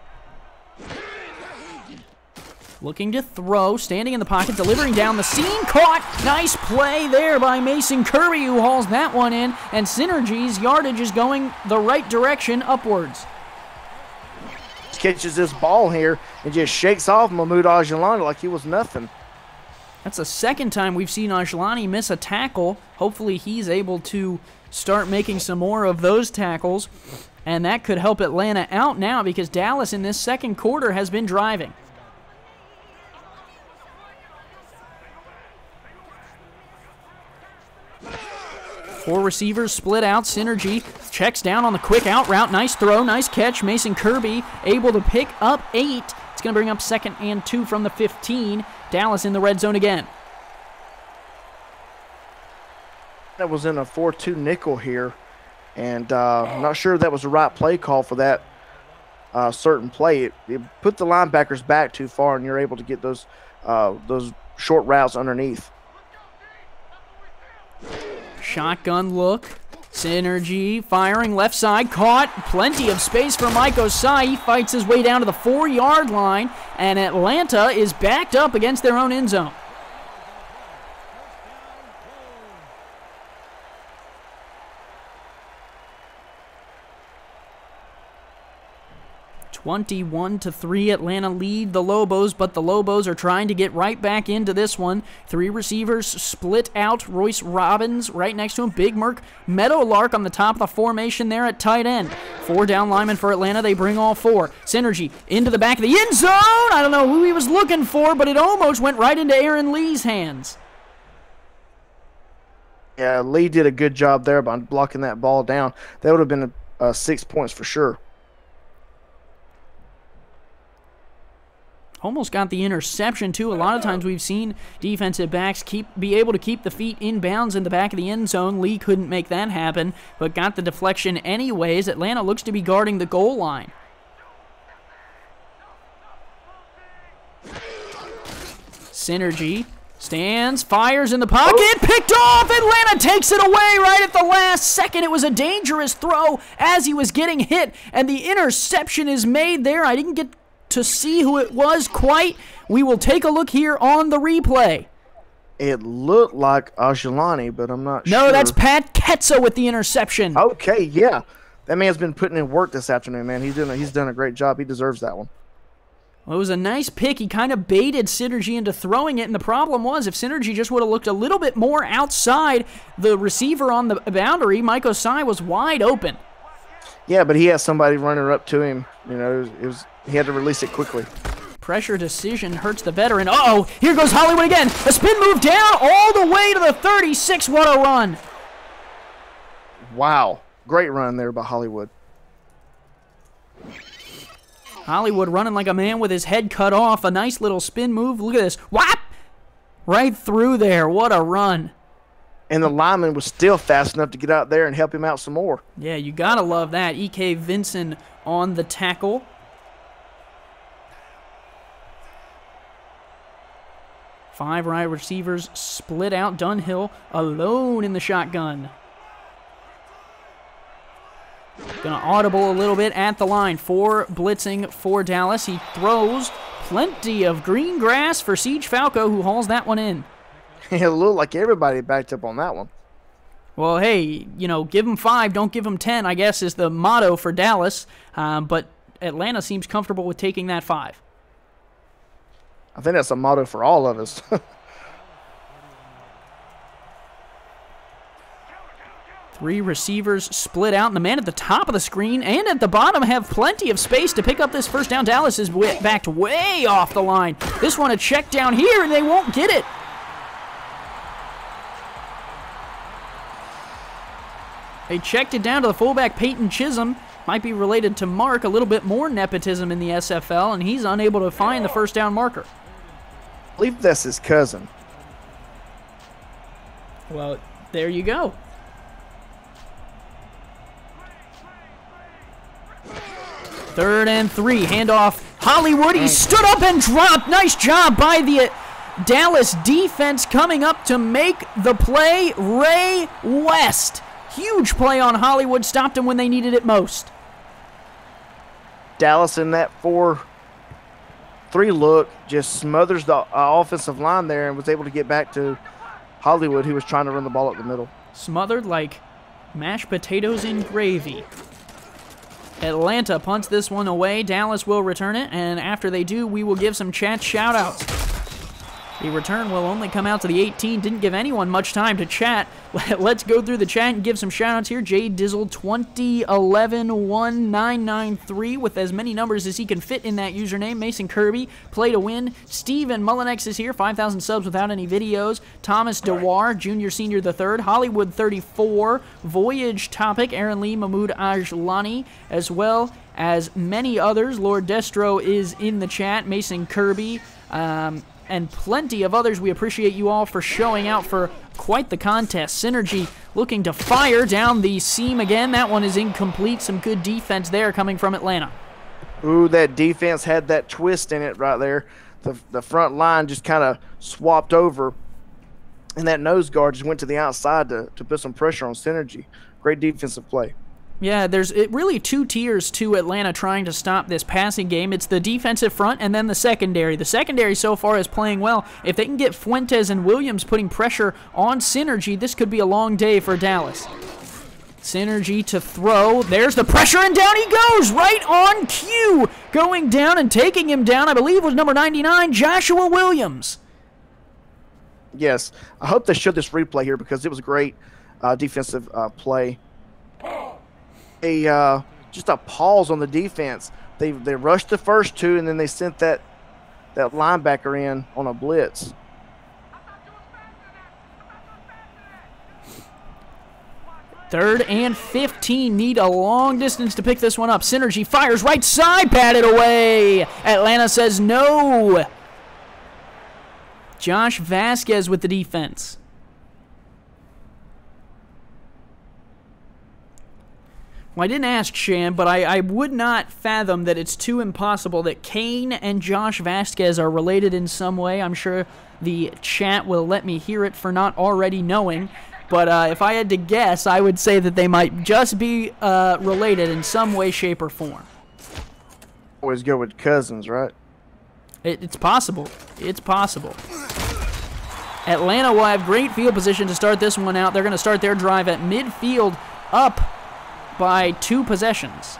Looking to throw, standing in the pocket, delivering down the seam, caught. Nice play there by Mason Kirby, who hauls that one in, and Synergy's yardage is going the right direction, upwards. Catches this ball here and just shakes off Mahmoud Ajlani like he was nothing. That's the second time we've seen Ajlani miss a tackle. Hopefully he's able to start making some more of those tackles, and that could help Atlanta out now because Dallas in this second quarter has been driving. Four receivers split out. Synergy checks down on the quick out route. Nice throw, nice catch. Mason Kirby able to pick up 8. It's going to bring up 2nd and 2 from the 15. Dallas in the red zone again. That was in a 4-2 nickel here, and I'm not sure that was the right play call for that certain play. It put the linebackers back too far, and you're able to get those short routes underneath. Shotgun look. Synergy firing left side. Caught. Plenty of space for Mike Osai. He fights his way down to the 4-yard line. And Atlanta is backed up against their own end zone. (21-3), Atlanta lead the Lobos, but the Lobos are trying to get right back into this one. 3 receivers split out. Royce Robbins right next to him. Big Merc Meadowlark on the top of the formation there at tight end. 4 down linemen for Atlanta. They bring all 4. Synergy into the back of the end zone. I don't know who he was looking for, but it almost went right into Aaron Lee's hands. Yeah, Lee did a good job there by blocking that ball down. That would have been 6 points for sure. Almost got the interception, too. A lot of times we've seen defensive backs be able to keep the feet in bounds in the back of the end zone. Lee couldn't make that happen, but got the deflection anyways. Atlanta looks to be guarding the goal line. Synergy stands, fires in the pocket, picked off. Atlanta takes it away right at the last second. It was a dangerous throw as he was getting hit, and the interception is made there. I didn't get to see who it was quite. We will take a look here on the replay. It looked like Ajlani, but I'm not sure. No, that's Pat Ketsa with the interception. Okay, yeah. That man's been putting in work this afternoon, man. He's done a great job. He deserves that one. Well, it was a nice pick. He kind of baited Synergy into throwing it, and the problem was if Synergy just would have looked a little bit more outside the receiver on the boundary, Mike Osai was wide open. Yeah, but he had somebody running up to him. You know, he had to release it quickly. Pressure decision hurts the veteran. Uh-oh, here goes Hollywood again. A spin move down all the way to the 36. What a run. Wow. Great run there by Hollywood. Hollywood running like a man with his head cut off. A nice little spin move. Look at this. Whap! Right through there. What a run. And the lineman was still fast enough to get out there and help him out some more. Yeah, you got to love that. E.K. Vinson on the tackle. Five wide receivers split out. Dunhill alone in the shotgun. Gonna audible a little bit at the line. 4 blitzing for Dallas. He throws. Plenty of green grass for Siege Falco, who hauls that one in. It looked like everybody backed up on that one. Well, hey, you know, give them 5, don't give them 10, I guess is the motto for Dallas. But Atlanta seems comfortable with taking that 5. I think that's a motto for all of us. 3 receivers split out, and the man at the top of the screen and at the bottom have plenty of space to pick up this first down. Dallas is backed way off the line. This one a check down here, and they won't get it. They checked it down to the fullback, Peyton Chisolm. Might be related to Mark, a little bit more nepotism in the SFL, and he's unable to find the first down marker. I believe that's his cousin. Well, there you go. 3rd and 3. Handoff. Hollywood. He stood up and dropped. Nice job by the Dallas defense coming up to make the play. Ray West. Huge play on Hollywood. Stopped him when they needed it most. Dallas in that 4-3 look just smothers the offensive line there and was able to get back to Hollywood, who was trying to run the ball up the middle. Smothered like mashed potatoes in gravy. Atlanta punts this one away. Dallas will return it, and after they do, we will give some chat shout-outs. The return will only come out to the 18. Didn't give anyone much time to chat. Let's go through the chat and give some shout-outs here. Jay Dizzle 20111993 with as many numbers as he can fit in that username. Mason Kirby, Play to Win. Steven Mullinex is here, 5,000 subs without any videos. Thomas Dewar, Junior Senior the Third. Hollywood 34. Voyage Topic, Aaron Lee, Mahmoud Ajlani, as well as many others. Lord Destro is in the chat. Mason Kirby, and plenty of others. We appreciate you all for showing out for quite the contest. Synergy looking to fire down the seam again. That one is incomplete. Some good defense there coming from Atlanta. Ooh, that defense had that twist in it right there. The front line just kind of swapped over, and that nose guard just went to the outside to put some pressure on Synergy. Great defensive play. Yeah, there's really two tiers to Atlanta trying to stop this passing game. It's the defensive front and then the secondary. The secondary so far is playing well. If they can get Fuentes and Williams putting pressure on Synergy, this could be a long day for Dallas. Synergy to throw. There's the pressure, and down he goes, right on cue. Going down and taking him down, I believe, was number 99, Joshua Williams. Yes, I hope they showed this replay here because it was a great defensive play. Just a pause on the defense. They rushed the first two, and then they sent that linebacker in on a blitz. Third and 15. Need a long distance to pick this one up. Synergy fires right side, batted away. Atlanta says no. Josh Vasquez with the defense. Well, I didn't ask Shann, but I would not fathom that it's too impossible that Kane and Josh Vasquez are related in some way. I'm sure the chat will let me hear it for not already knowing. But if I had to guess, I would say that they might just be related in some way, shape, or form. Always go with cousins, right? It's possible. It's possible. Atlanta will have great field position to start this one out. They're going to start their drive at midfield, up by 2 possessions.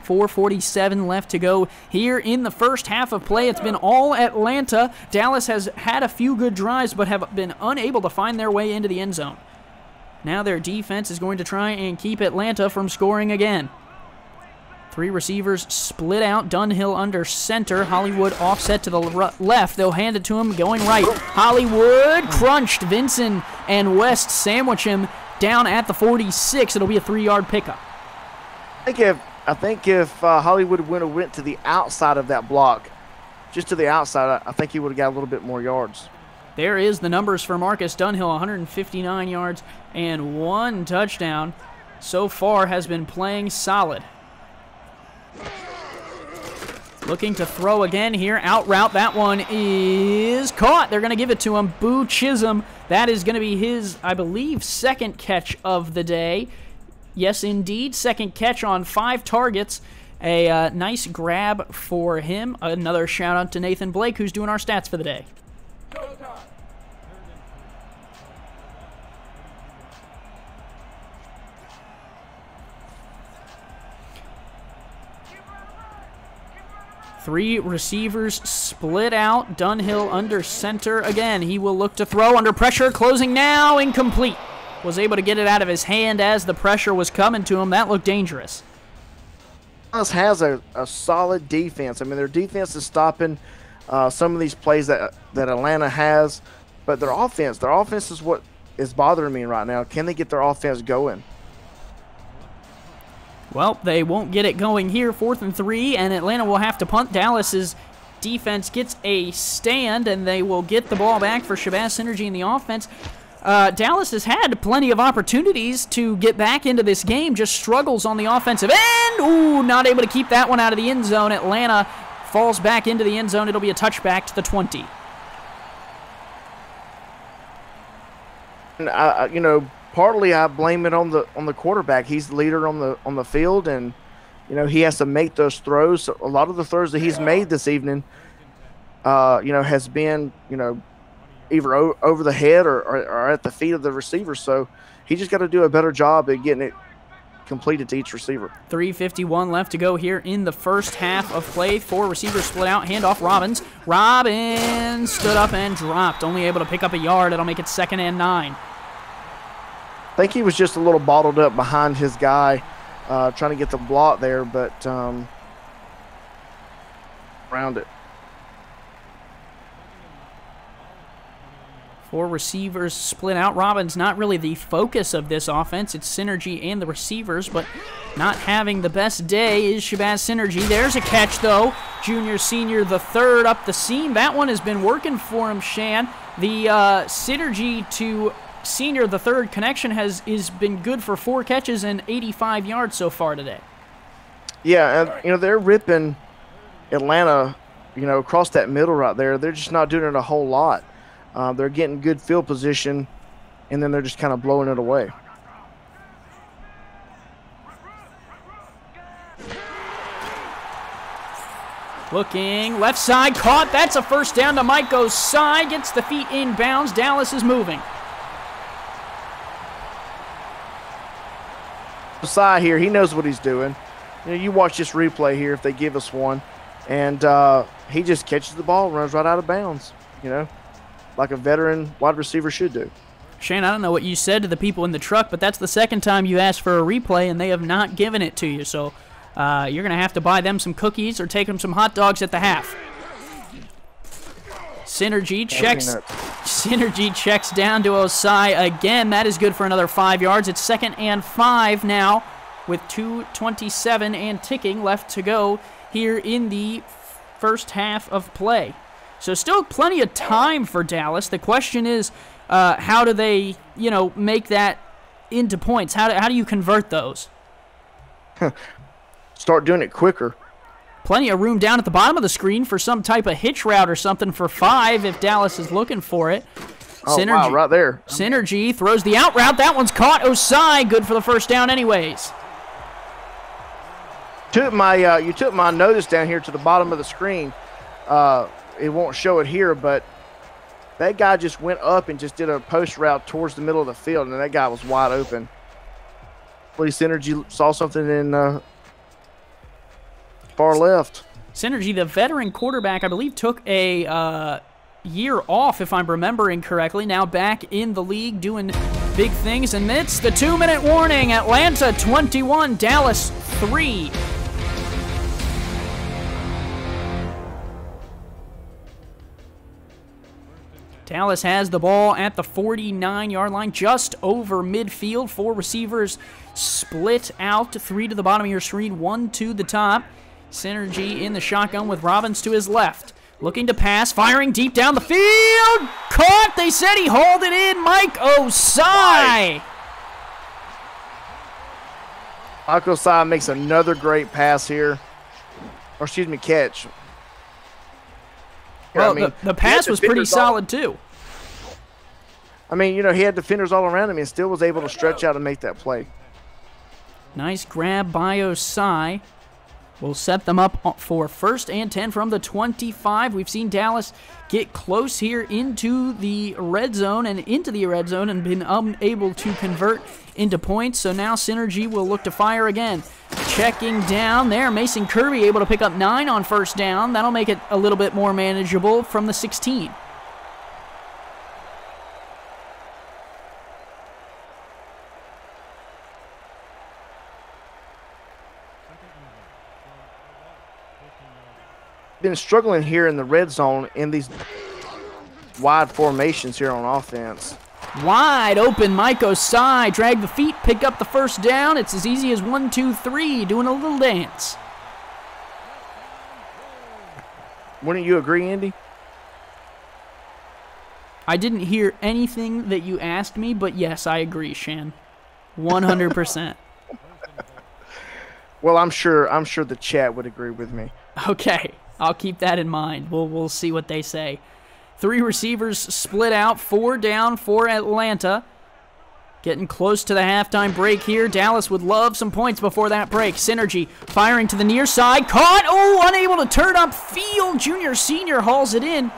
.447 left to go here in the first half of play. It's been all Atlanta. Dallas has had a few good drives but have been unable to find their way into the end zone. Now their defense is going to try and keep Atlanta from scoring again. 3 receivers split out. Dunhill under center. Hollywood offset to the left. They'll hand it to him going right. Hollywood crunched. Vincent and West sandwich him down at the 46. It'll be a 3-yard pickup. I think if Hollywood would have went to the outside of that block, just to the outside, I think he would have got a little bit more yards. There is the numbers for Marcus Dunhill, 159 yards and 1 touchdown. So far has been playing solid. Looking to throw again here. Out route. That one is caught. They're going to give it to him. Boo Chisolm. That is going to be his, I believe, 2nd catch of the day. Yes, indeed. 2nd catch on 5 targets. A nice grab for him. Another shout out to Nathan Blake, who's doing our stats for the day. 3 receivers split out. Dunhill under center again. He will look to throw under pressure. Closing now. Incomplete. Was able to get it out of his hand as the pressure was coming to him. That looked dangerous. Dallas has a solid defense. I mean, their defense is stopping some of these plays that Atlanta has, but their offense is what is bothering me right now. Can they get their offense going? Well, they won't get it going here. 4th and 3, and Atlanta will have to punt. Dallas's defense gets a stand, and they will get the ball back for Shabazz Synergy in the offense. Dallas has had plenty of opportunities to get back into this game, just struggles on the offensive end. Ooh, not able to keep that one out of the end zone. Atlanta falls back into the end zone. It'll be a touchback to the 20. And you know, partly I blame it on the quarterback. He's the leader on the field, and you know, he has to make those throws. A lot of the throws that he's made this evening, you know, has been, you know, either over the head or at the feet of the receiver. So he just got to do a better job at getting it completed to each receiver. 3:51 left to go here in the first half of play. 4 receivers split out. Handoff Robbins. Robbins stood up and dropped. Only able to pick up a yard. It'll make it 2nd and 9. I think he was just a little bottled up behind his guy, trying to get the block there, but around it. 4 receivers split out. Robbins not really the focus of this offense. It's Synergy and the receivers, but not having the best day is Shabazz Synergy. There's a catch, though. Junior, senior, the third up the seam. That one has been working for him, Shann. The Synergy to senior, the third connection has been good for 4 catches and 85 yards so far today. Yeah, and, you know, they're ripping Atlanta, you know, across that middle right there. They're just not doing it a whole lot. They're getting good field position, and then they're just kind of blowing it away. Looking, left side, caught. That's a first down to Mike Osai. Gets the feet inbounds. Dallas is moving. Osai here, he knows what he's doing. You know, you watch this replay here if they give us one, and he just catches the ball, runs right out of bounds, you know, like a veteran wide receiver should do. Shane, I don't know what you said to the people in the truck, but that's the second time you asked for a replay, and they have not given it to you. So you're going to have to buy them some cookies or take them some hot dogs at the half. Synergy checks down to Osai again. That is good for another 5 yards. It's 2nd and 5 now with 2:27 and ticking left to go here in the first half of play. So still plenty of time for Dallas. The question is, how do they, you know, make that into points? How do you convert those? Start doing it quicker. Plenty of room down at the bottom of the screen for some type of hitch route or something for 5 if Dallas is looking for it. Oh, wow, right there. Synergy throws the out route. That one's caught. Osai, good for the first down anyways. You took my notice down here to the bottom of the screen. It won't show it here, but that guy just went up and just did a post route towards the middle of the field, and that guy was wide open. Hopefully Synergy saw something in far left. Synergy, the veteran quarterback, I believe took a year off, if I'm remembering correctly. Now back in the league doing big things, and it's the 2-minute warning. Atlanta 21, Dallas 3. Dallas has the ball at the 49-yard line, just over midfield. 4 receivers split out, 3 to the bottom of your screen, 1 to the top. Synergy in the shotgun with Robbins to his left. Looking to pass, firing deep down the field. Caught! They said he hauled it in. Mike Osai. Mike Osai makes another great pass here. Or, excuse me, catch. Well, the pass was pretty solid, too. I mean, you know, he had defenders all around him and still was able to stretch out and make that play. Nice grab by Osai. We'll set them up for 1st and 10 from the 25. We've seen Dallas get close here into the red zone and been unable to convert into points. So now Synergy will look to fire again. Checking down there, Mason Kirby able to pick up 9 on 1st down. That'll make it a little bit more manageable from the 16. Been struggling here in the red zone in these wide formations here on offense. Wide open, Mike Osai. Drag the feet, pick up the 1st down. It's as easy as 1, 2, 3, doing a little dance. Wouldn't you agree, Andy? I didn't hear anything that you asked me, but yes, I agree, Shann. 100%. Well, I'm sure the chat would agree with me. Okay, I'll keep that in mind. We'll see what they say. 3 receivers split out, 4 down for Atlanta. Getting close to the halftime break here. Dallas would love some points before that break. Synergy firing to the near side. Caught. Oh, unable to turn up field. Junior senior hauls it in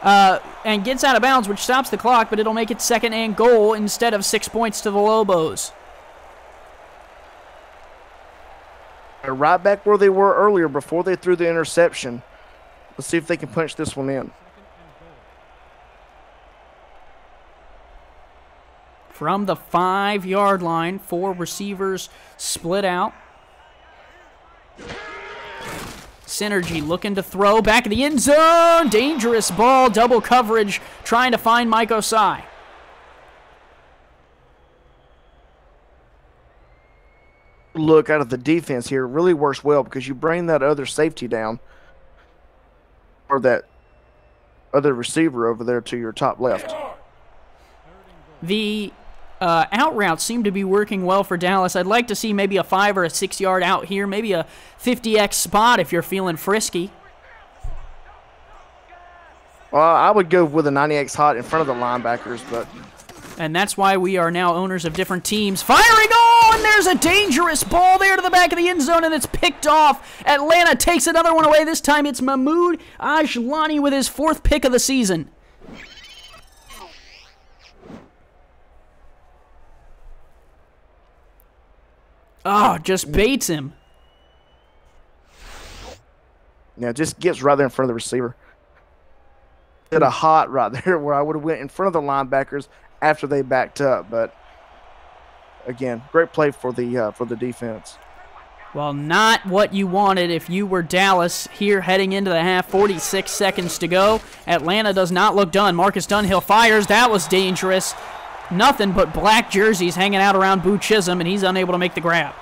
and gets out of bounds, which stops the clock, but it'll make it 2nd and goal instead of 6 points to the Lobos. They're right back where they were earlier before they threw the interception. Let's see if they can punch this one in. From the 5-yard line, 4 receivers split out. Synergy looking to throw back in the end zone. Dangerous ball, double coverage, trying to find Mike Osai. Look out of the defense here really works well because you bring that other safety down or that other receiver over there to your top left. The out routes seem to be working well for Dallas. I'd like to see maybe a 5 or a 6 yard out here, maybe a 50x spot if you're feeling frisky. Well, I would go with a 90x hot in front of the linebackers, but... And that's why we are now owners of different teams. Firing! Oh, and there's a dangerous ball there to the back of the end zone, and it's picked off. Atlanta takes another one away. This time it's Mahmoud Ajlani with his 4th pick of the season. Oh, just baits him. Yeah, just gets right there in front of the receiver. Did a hot right there where I would have went in front of the linebackers after they backed up. But, again, great play for the defense. Well, not what you wanted if you were Dallas here heading into the half. 46 seconds to go. Atlanta does not look done. Marcus Dunhill fires. That was dangerous. Nothing but black jerseys hanging out around Boo Chisolm, and he's unable to make the grab.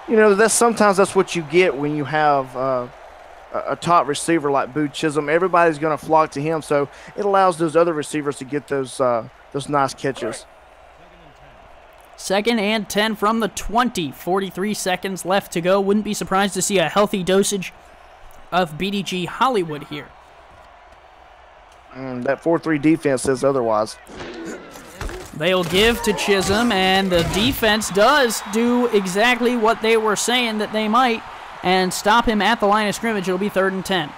You know, sometimes that's what you get when you have a top receiver like Boo Chisolm. Everybody's going to flock to him, so it allows those other receivers to get those nice catches. 2nd and 10 from the 20. 43 seconds left to go. Wouldn't be surprised to see a healthy dosage of BDG Hollywood here. That 4-3 defense says otherwise. They'll give to Chisolm, and the defense does do exactly what they were saying that they might and stop him at the line of scrimmage. It'll be 3rd and 10.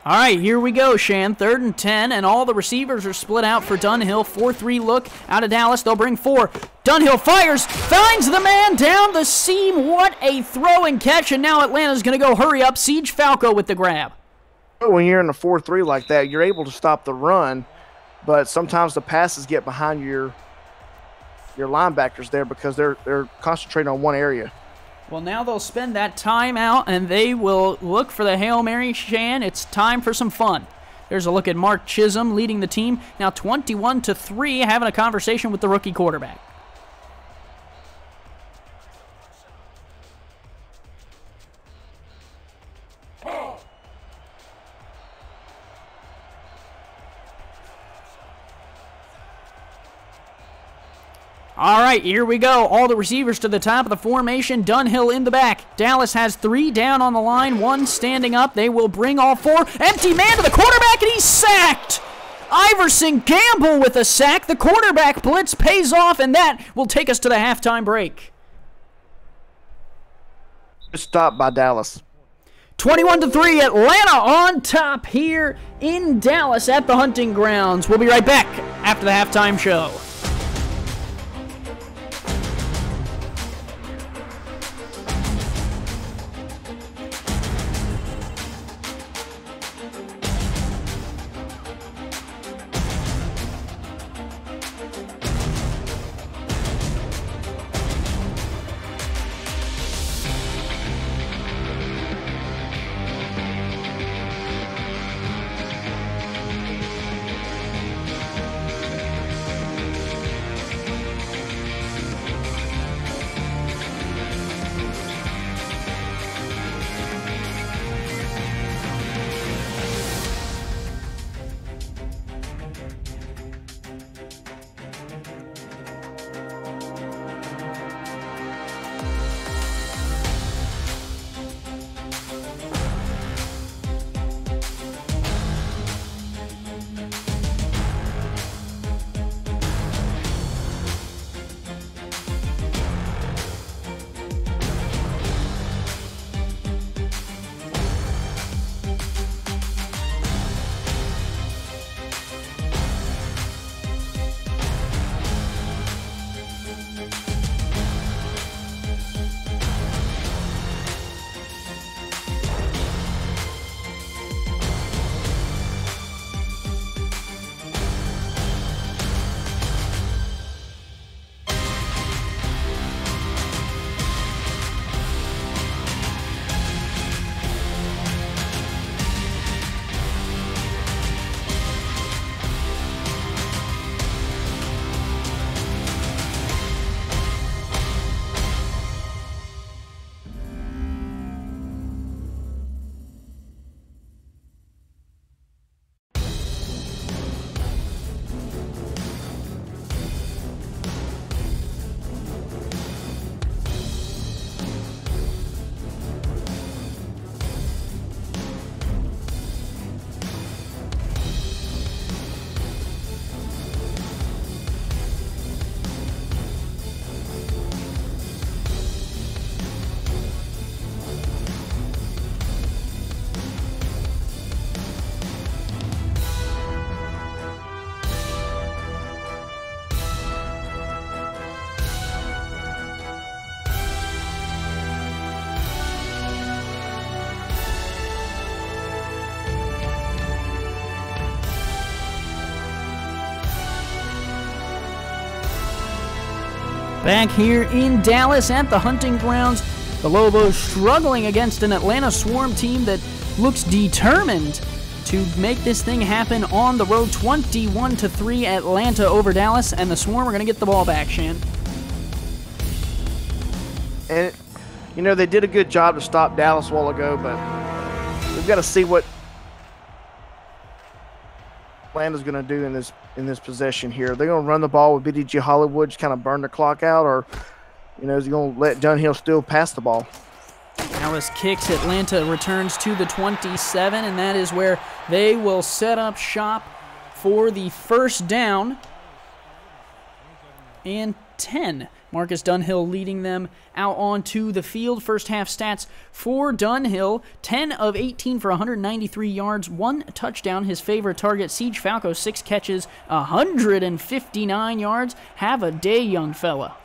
All right, here we go, Shann. 3rd and 10, and all the receivers are split out for Dunhill. 4-3 look out of Dallas. They'll bring 4. Dunhill fires, finds the man down the seam. What a throw and catch, and now Atlanta's going to go hurry up. Siege Falco with the grab. When you're in a 4-3 like that, you're able to stop the run, but sometimes the passes get behind your linebackers there because they're concentrating on one area. Well, now they'll spend that time out, and they will look for the Hail Mary, Shann. It's time for some fun. There's a look at Mark Chisolm leading the team. Now 21-3, having a conversation with the rookie quarterback. All right, here we go. All the receivers to the top of the formation. Dunhill in the back. Dallas has 3 down on the line, 1 standing up. They will bring all 4. Empty man to the quarterback, and he's sacked. Iverson Gamble with a sack. The quarterback blitz pays off, and that will take us to the halftime break. Stopped by Dallas. 21-3, Atlanta on top here in Dallas at the Hunting Grounds. We'll be right back after the halftime show. Back here in Dallas at the hunting grounds, the Lobos struggling against an Atlanta Swarm team that looks determined to make this thing happen on the road. 21-3 Atlanta over Dallas, and the Swarm are going to get the ball back, Shann. And, you know, they did a good job to stop Dallas a while ago, but we've got to see what Atlanta's going to do in this possession here. They're going to run the ball with BDG Hollywood, just kind of burn the clock out, or, you know, is he going to let Dunhill still pass the ball? Dallas kicks. Atlanta returns to the 27, and that is where they will set up shop for the first down and 10. Marcus Dunhill leading them out onto the field. First half stats for Dunhill: 10 of 18 for 193 yards, 1 touchdown. His favorite target, Siege Falco, 6 catches, 159 yards. Have a day, young fella.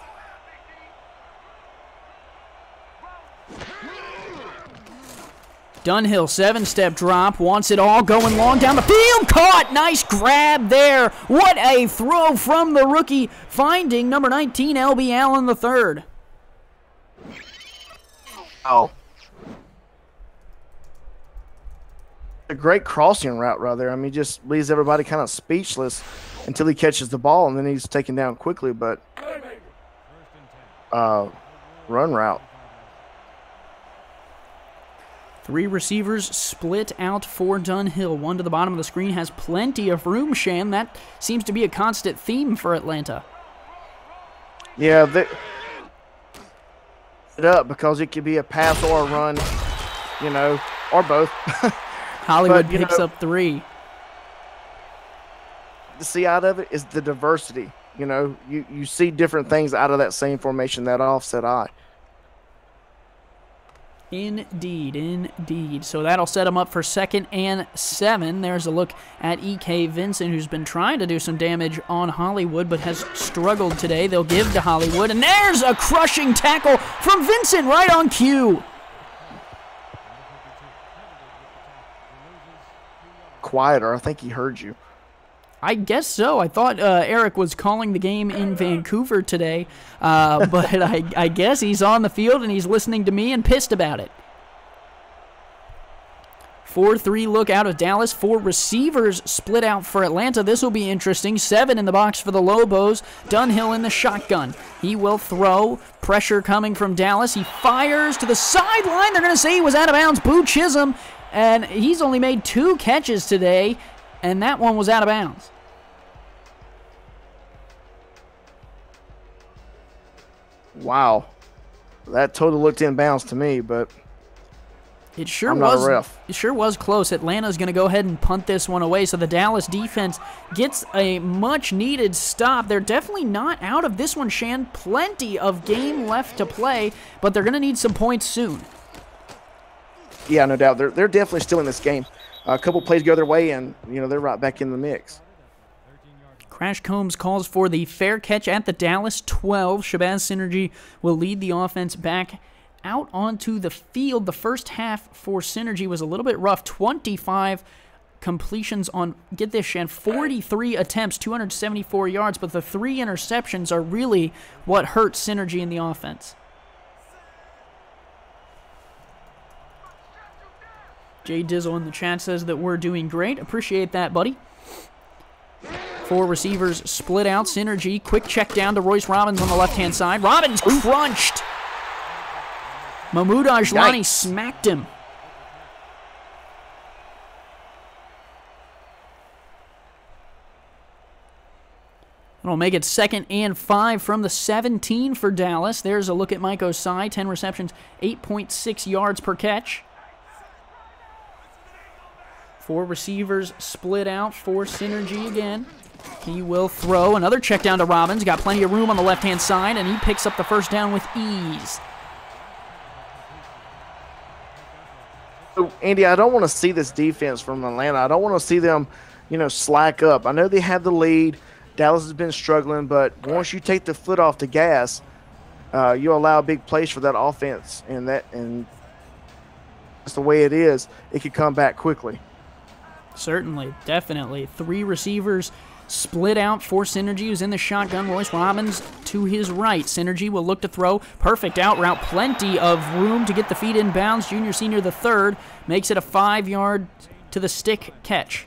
Dunhill, 7-step drop, wants it all, going long down the field, caught, nice grab there. What a throw from the rookie, finding number 19, L.B. Allen III. Oh. A great crossing route right there. I mean, just leaves everybody kind of speechless until he catches the ball, and then he's taken down quickly, but run route. 3 receivers split out for Dunhill. One to the bottom of the screen has plenty of room, Shann. That seems to be a constant theme for Atlanta. Yeah, they it up because it could be a pass or a run, you know, or both. Hollywood picks up 3. To see out of it is the diversity. You know, you see different things out of that same formation, that offset eye. Indeed, indeed. So that'll set him up for 2nd and 7. There's a look at E.K. Vincent, who's been trying to do some damage on Hollywood, but has struggled today. They'll give to Hollywood, and there's a crushing tackle from Vincent right on cue. Quieter. I think he heard you. I guess so. I thought Eric was calling the game in Vancouver today, but I guess he's on the field and he's listening to me and pissed about it. 4-3 look out of Dallas. 4 receivers split out for Atlanta. This will be interesting. 7 in the box for the Lobos. Dunhill in the shotgun. He will throw. Pressure coming from Dallas. He fires to the sideline. They're going to say he was out of bounds. Boo Chisolm. And he's only made 2 catches today, and that one was out of bounds. Wow. That totally looked in bounds to me, but it sure I'm not a ref. It sure was close. Atlanta's going to go ahead and punt this one away, so the Dallas defense gets a much-needed stop. They're definitely not out of this one, Shann. Plenty of game left to play, but they're going to need some points soon. Yeah, no doubt. They're definitely still in this game. A couple plays go their way, and you know they're right back in the mix. Crash Combs calls for the fair catch at the Dallas 12. Shabazz Synergy will lead the offense back out onto the field. The first half for Synergy was a little bit rough. 25 completions on, get this, Shann, 43 attempts, 274 yards, but the 3 interceptions are really what hurt Synergy in the offense. Jay Dizzle in the chat says that we're doing great. Appreciate that, buddy. 4 receivers split out. Synergy, quick check down to Royce Robbins on the left-hand side. Robbins crunched. Mahmoud Ajlani smacked him. It'll make it 2nd and 5 from the 17 for Dallas. There's a look at Mike Osai. 10 receptions, 8.6 yards per catch. 4 receivers split out for Synergy again. He will throw. Another check down to Robbins. Got plenty of room on the left-hand side, and he picks up the first down with ease. So, Andy, I don't want to see this defense from Atlanta. I don't want to see them, you know, slack up. I know they have the lead. Dallas has been struggling, but once you take the foot off the gas, you allow big plays for that offense, and that's the way it is. It could come back quickly. Certainly, definitely. 3 receivers split out for Synergy, who's in the shotgun. Royce Robbins to his right. Synergy will look to throw. Perfect out route. Plenty of room to get the feet in bounds. Junior senior the third makes it a 5-yard to the stick catch.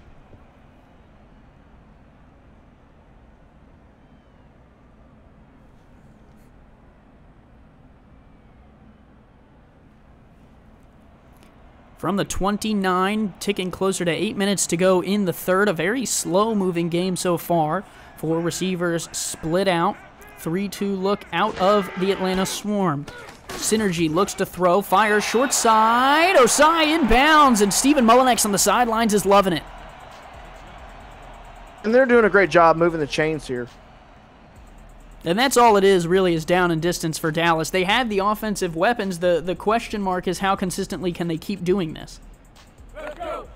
From the 29, ticking closer to 8 minutes to go in the third. A very slow-moving game so far. 4 receivers split out. 3-2 look out of the Atlanta Swarm. Synergy looks to throw, fires short side. Osai inbounds, and Stephen Mullinex on the sidelines is loving it. And they're doing a great job moving the chains here. And that's all it is, really, is down and distance for Dallas. They have the offensive weapons. The question mark is how consistently can they keep doing this? Let's go.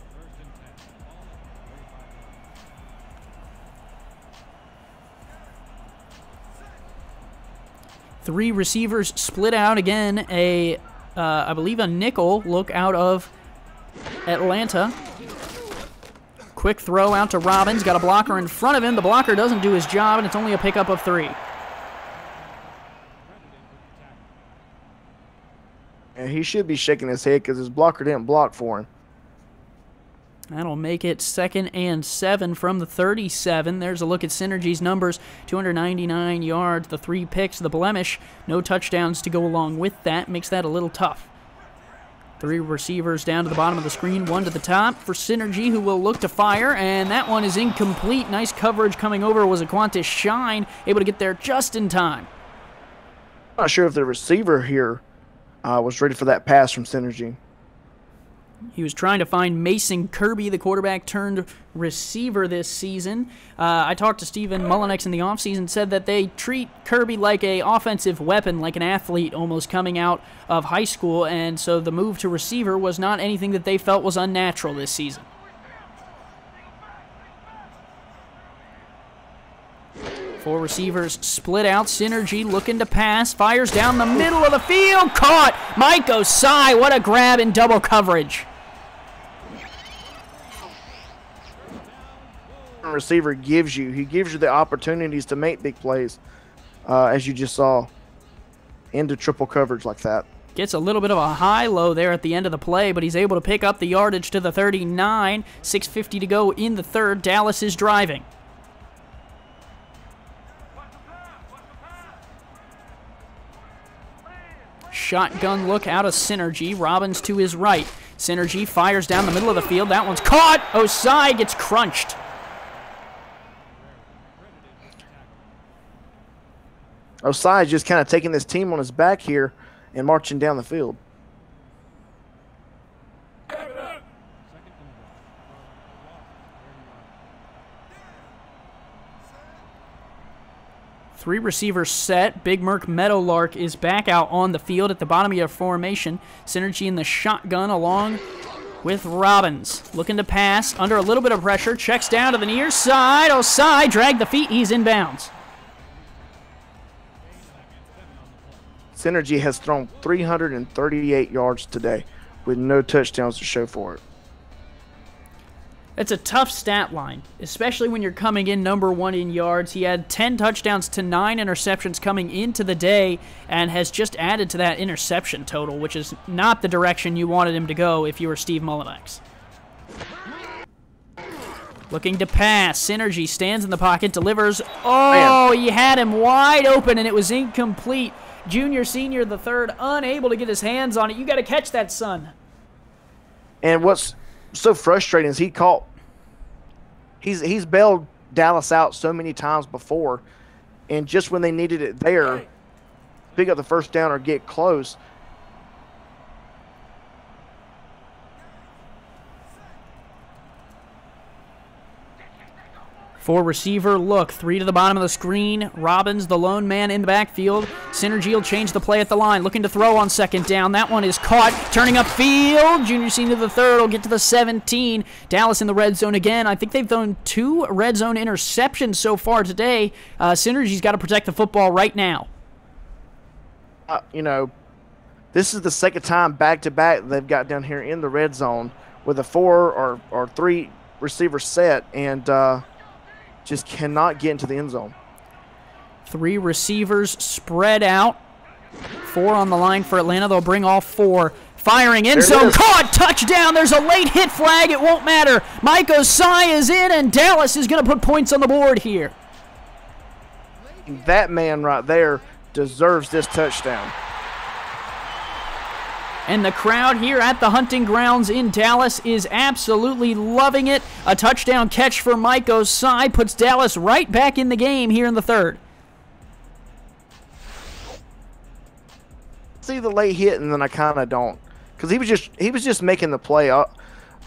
3 receivers split out again. I believe a nickel look out of Atlanta. Quick throw out to Robbins. Got a blocker in front of him. The blocker doesn't do his job, and it's only a pickup of 3. And he should be shaking his head because his blocker didn't block for him. That'll make it 2nd and 7 from the 37. There's a look at Synergy's numbers. 299 yards, the 3 picks, the blemish. No touchdowns to go along with that. Makes that a little tough. 3 receivers down to the bottom of the screen, 1 to the top for Synergy, who will look to fire, and that one is incomplete. Nice coverage coming over was Aquantis Shine, able to get there just in time. I'm not sure if the receiver here was ready for that pass from Synergy. He was trying to find Mason Kirby, the quarterback turned receiver this season. I talked to Stephen Mullinex in the offseason, said that they treat Kirby like an offensive weapon, like an athlete almost coming out of high school, and so the move to receiver was not anything that they felt was unnatural this season. Four receivers split out. Synergy looking to pass. Fires down the middle of the field. Caught. Mike Osai. What a grab in double coverage. Receiver gives you the opportunities to make big plays, as you just saw, into triple coverage like that. Gets a little bit of a high-low there at the end of the play, but he's able to pick up the yardage to the 39. 6:50 to go in the third. Dallas is driving. Shotgun look out of Synergy. Robbins to his right. Synergy fires down the middle of the field. That one's caught. Osai gets crunched. Osai just kind of taking this team on his back here and marching down the field. Three receivers set. Big Merc Meadowlark is back out on the field at the bottom of your formation. Synergy in the shotgun along with Robbins. Looking to pass under a little bit of pressure. Checks down to the near side. Osai dragged the feet. He's in bounds. Synergy has thrown 338 yards today with no touchdowns to show for it. It's a tough stat line, especially when you're coming in number 1 in yards. He had 10 touchdowns to 9 interceptions coming into the day and has just added to that interception total, which is not the direction you wanted him to go if you were Steve Mullinex. Looking to pass. Synergy stands in the pocket, delivers. Oh, he had him wide open, and it was incomplete. Junior senior the third, unable to get his hands on it. You got to catch that, son. And what's so frustrating is he's bailed Dallas out so many times before, and just when they needed it there, pick up the first down or get close. Four receiver look, 3 to the bottom of the screen. Robbins, the lone man in the backfield. Synergy will change the play at the line, looking to throw on second down. That one is caught, turning upfield. Junior senior the third will get to the 17. Dallas in the red zone again. I think they've thrown 2 red zone interceptions so far today. Synergy's got to protect the football right now. This is the second time back-to-back they've got down here in the red zone with a 4 or 3 receiver set, and just cannot get into the end zone. 3 receivers spread out. 4 on the line for Atlanta. They'll bring all 4. Firing end zone. Caught. Touchdown. There's a late hit flag. It won't matter. Mike Osai is in, and Dallas is going to put points on the board here. That man right there deserves this touchdown. And the crowd here at the hunting grounds in Dallas is absolutely loving it. A touchdown catch for Mike Osai puts Dallas right back in the game here in the 3rd. See the late hit, and then I kind of don't, because he was just making the play.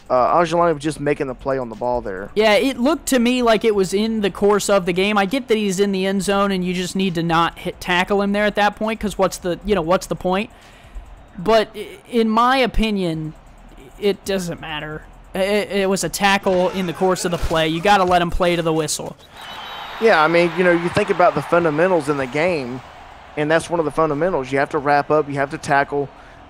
Ajelani was just making the play on the ball there. Yeah, it looked to me like it was in the course of the game. I get that he's in the end zone, and you just need to not tackle him there at that point, because what's the point? But in my opinion, it doesn't matter. It was a tackle in the course of the play. You got to let him play to the whistle. Yeah, I mean, you think about the fundamentals in the game, and that's one of the fundamentals. You have to wrap up. You have to tackle.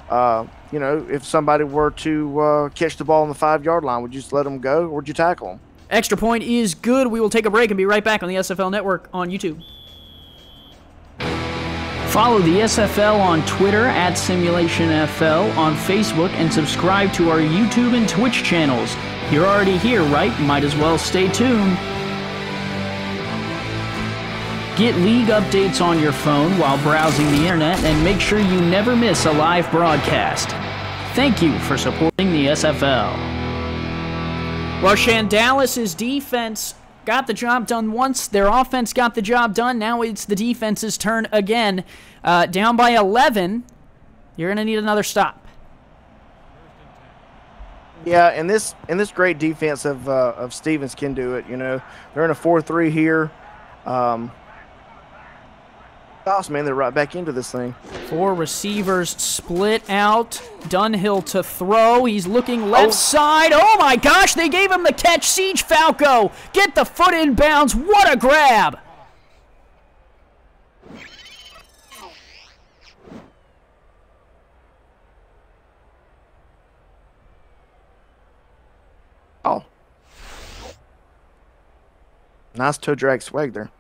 If somebody were to catch the ball on the 5-yard line, would you just let them go, or would you tackle them? Extra point is good. We will take a break and be right back on the SFL Network on YouTube. Follow the SFL on Twitter at SimulationFL, on Facebook, and subscribe to our YouTube and Twitch channels. You're already here, right? Might as well stay tuned. Get league updates on your phone while browsing the internet, and make sure you never miss a live broadcast. Thank you for supporting the SFL. Well, Shann, Dallas's defense got the job done once. Their offense got the job done. Now it's the defense's turn again. Down by 11. You're going to need another stop. Yeah, and this great defense of Stevens can do it. They're in a 4-3 here. Man, they're right back into this thing. 4 receivers split out. Dunhill to throw. He's looking left side. Oh my gosh, they gave him the catch. Siege Falco, get the foot in bounds. What a grab. Oh. Nice toe drag swag there.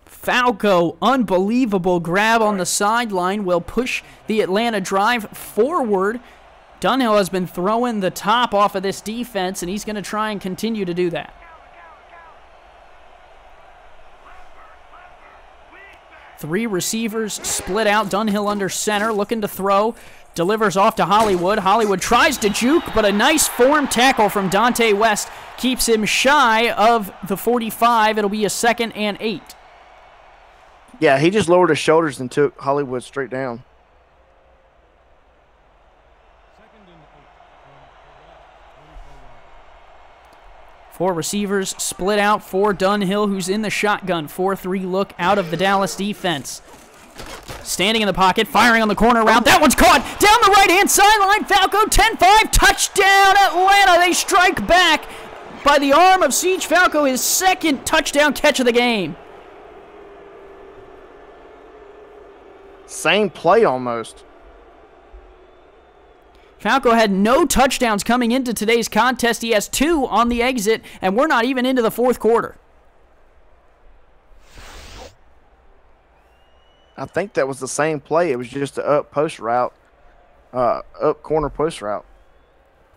Falco, unbelievable grab on the sideline, will push the Atlanta drive forward. Dunhill has been throwing the top off of this defense, and he's going to try and continue to do that. 3 receivers split out. Dunhill under center, looking to throw. Delivers off to Hollywood. Hollywood tries to juke, but a nice form tackle from Dante West keeps him shy of the 45. It'll be a 2nd and 8. Yeah, he just lowered his shoulders and took Hollywood straight down. Four receivers split out for Dunhill, who's in the shotgun. 4-3 look out of the Dallas defense. Standing in the pocket, firing on the corner route. That one's caught down the right-hand sideline. Falco, 10-5, touchdown Atlanta. They strike back by the arm of Siege Falco, his 2nd touchdown catch of the game. Same play almost. Falco had no touchdowns coming into today's contest. He has 2 on the exit, and we're not even into the 4th quarter. I think that was the same play. It was just an up post route, up corner post route.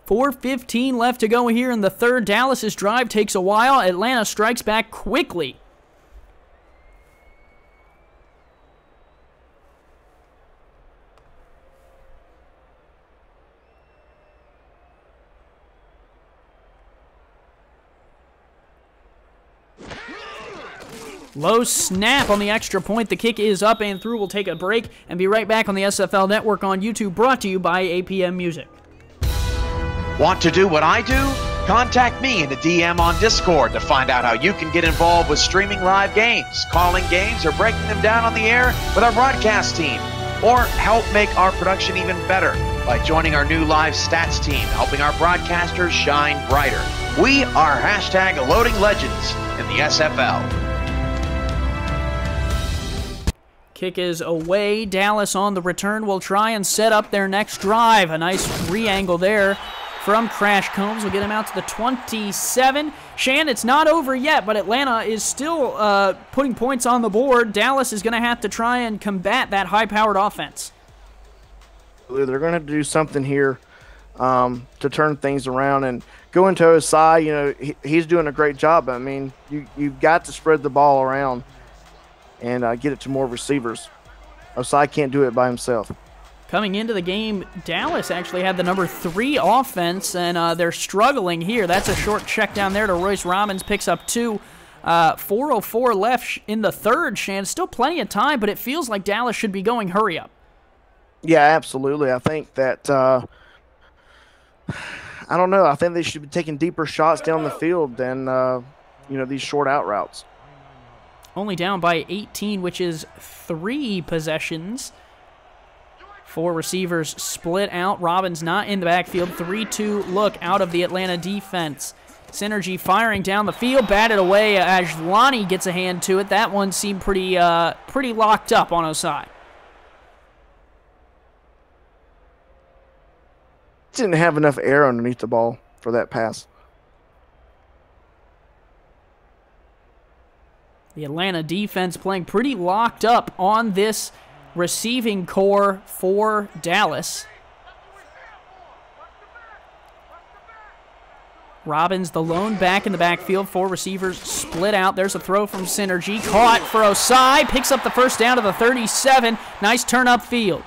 4:15 left to go here in the 3rd. Dallas's drive takes a while. Atlanta strikes back quickly. Low snap on the extra point. The kick is up and through. We'll take a break and be right back on the SFL Network on YouTube, brought to you by APM Music. Want to do what I do? Contact me in the DM on Discord to find out how you can get involved with streaming live games, calling games, or breaking them down on the air with our broadcast team. Or help make our production even better by joining our new live stats team, helping our broadcasters shine brighter. We are #Loading Legends in the SFL. Kick is away. Dallas on the return will try and set up their next drive. A nice re-angle there from Crash Combs will get him out to the 27. Shann, it's not over yet, but Atlanta is still putting points on the board. Dallas is going to have to try and combat that high-powered offense. They're going to have to do something here to turn things around and go into Osai. You know, he's doing a great job. I mean, you've got to spread the ball around and get it to more receivers. Osai can't do it by himself. Coming into the game, Dallas actually had the number 3 offense, and they're struggling here. That's a short check down there to Royce Robbins, picks up 2. 4:04 left in the third, Shann. Still plenty of time, but it feels like Dallas should be going hurry up. Yeah, absolutely. I think that, I don't know, I think they should be taking deeper shots down the field than, you know, these short out routes. Only down by 18, which is 3 possessions. 4 receivers split out. Robbins not in the backfield. 3-2 look out of the Atlanta defense. Synergy firing down the field, batted away. Ajlani gets a hand to it. That one seemed pretty locked up on Osai. Didn't have enough air underneath the ball for that pass. The Atlanta defense playing pretty locked up on this receiving core for Dallas. Robbins, the lone back in the backfield. 4 receivers split out. There's a throw from Synergy. Caught for Osai. Picks up the first down to the 37. Nice turn up field.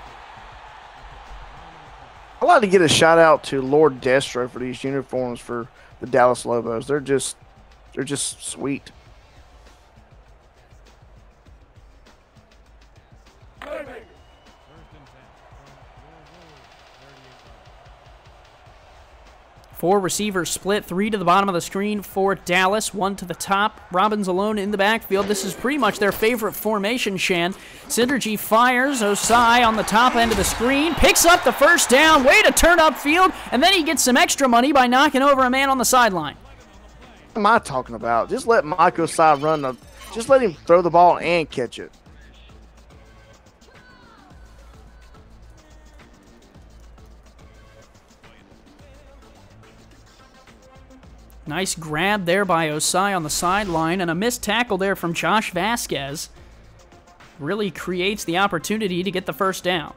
I'd like to get a shout out to Lord Destro for these uniforms for the Dallas Lobos. They're just sweet. Four receivers split, 3 to the bottom of the screen for Dallas, 1 to the top. Robbins alone in the backfield. This is pretty much their favorite formation, Shann. Synergy fires. Osai on the top end of the screen. Picks up the first down. Way to turn up field. And then he gets some extra money by knocking over a man on the sideline. What am I talking about? Just let Mike Osai run. Just let him throw the ball and catch it. Nice grab there by Osai on the sideline, and a missed tackle there from Josh Vasquez. Really creates the opportunity to get the first down.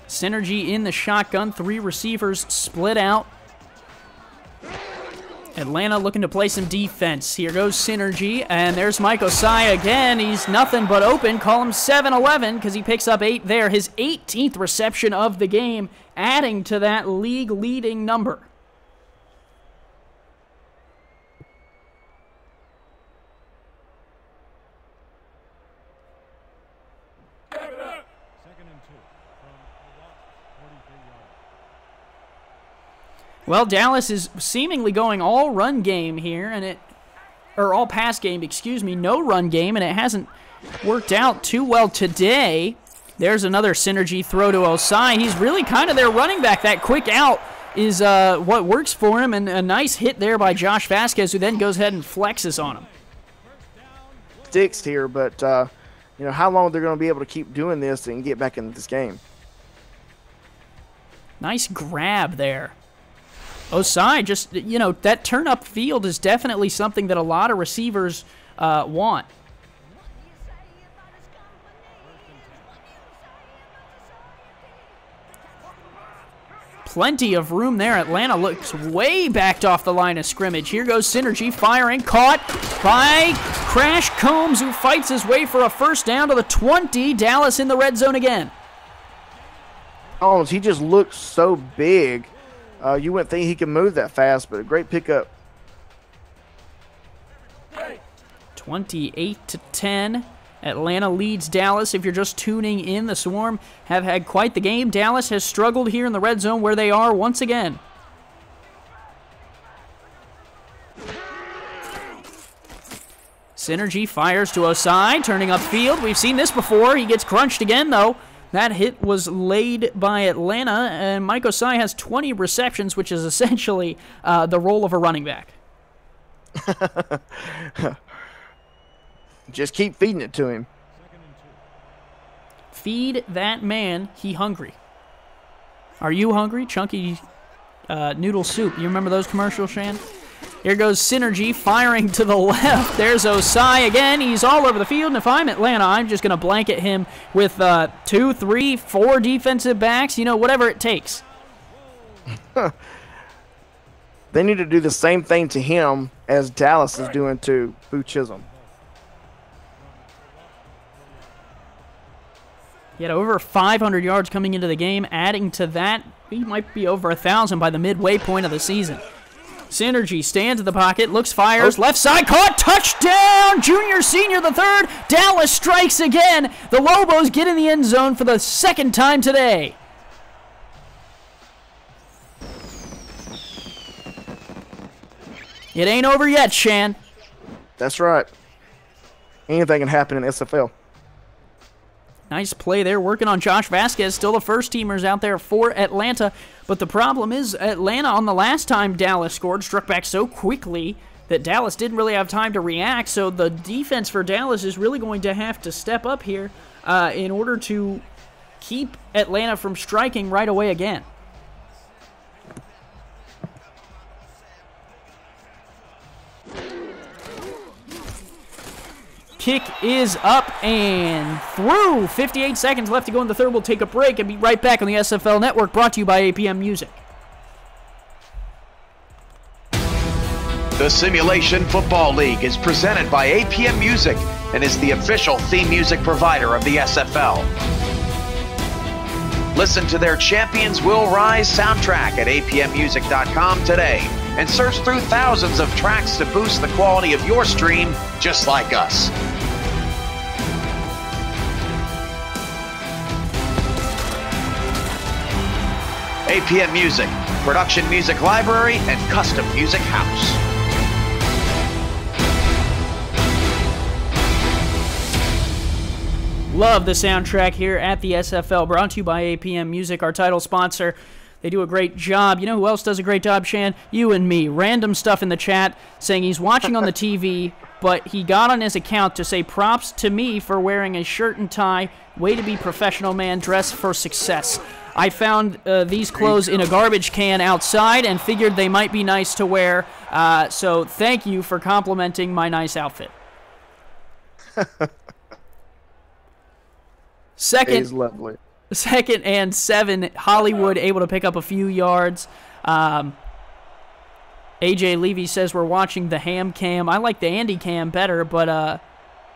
Synergy in the shotgun, 3 receivers split out. Atlanta looking to play some defense. Here goes Synergy, and there's Mike Osai again. He's nothing but open. Call him 7-11 because he picks up 8 there. His 18th reception of the game, adding to that league-leading number. Well, Dallas is seemingly going all run game here, or all pass game, excuse me, no run game, and it hasn't worked out too well today. There's another Synergy throw to Osai. He's really kind of their running back. That quick out is what works for him, and a nice hit there by Josh Vasquez, who then goes ahead and flexes on him. Sticks here, but you know, how long they're going to be able to keep doing this and get back into this game. Nice grab there. Osai just, you know, that turn up field is definitely something that a lot of receivers want. Plenty of room there. Atlanta looks way backed off the line of scrimmage. Here goes Synergy firing, caught by Crash Combs, who fights his way for a first down to the 20. Dallas in the red zone again. Oh, he just looks so big. You wouldn't think he could move that fast, but a great pickup. 28-10. Atlanta leads Dallas. If you're just tuning in, the Swarm have had quite the game. Dallas has struggled here in the red zone where they are once again. Synergy fires to Osai, turning upfield. We've seen this before. He gets crunched again, though. That hit was laid by Atlanta, and Mike Osai has 20 receptions, which is essentially the role of a running back. Just keep feeding it to him. Feed that man. He hungry. Are you hungry? Chunky noodle soup. You remember those commercials, Shann? Here goes Synergy firing to the left. There's Osai again. He's all over the field. And if I'm Atlanta, I'm just going to blanket him with 2, 3, 4 defensive backs. You know, whatever it takes. They need to do the same thing to him as Dallas is doing to Boo Chisolm. He had over 500 yards coming into the game. Adding to that, he might be over 1,000 by the midway point of the season. Synergy stands in the pocket, looks, fires, left side, caught, touchdown! Junior, senior, the third. Dallas strikes again. The Lobos get in the end zone for the second time today. It ain't over yet, Shann. That's right. Anything can happen in SFL. Nice play there, working on Josh Vasquez. Still the first teamers out there for Atlanta. But the problem is Atlanta, on the last time Dallas scored, struck back so quickly that Dallas didn't really have time to react. So the defense for Dallas is really going to have to step up here in order to keep Atlanta from striking right away again. Kick is up and through. 58 seconds left to go in the third. We'll take a break and be right back on the SFL Network, brought to you by APM Music. The Simulation Football League is presented by APM Music and is the official theme music provider of the SFL. Listen to their Champions Will Rise soundtrack at apmmusic.com today and search through thousands of tracks to boost the quality of your stream just like us. APM Music, production music library and custom music house. Love the soundtrack here at the SFL, brought to you by APM Music, our title sponsor. They do a great job. You know who else does a great job, Shann? You and me. Random stuff in the chat saying he's watching on the TV, but he got on his account to say props to me for wearing a shirt and tie. Way to be professional, man. Dress for success. I found these clothes in a garbage can outside and figured they might be nice to wear. So thank you for complimenting my nice outfit. Lovely. Second and 7, Hollywood able to pick up a few yards. AJ Levy says we're watching the ham cam. I like the Andy cam better, but,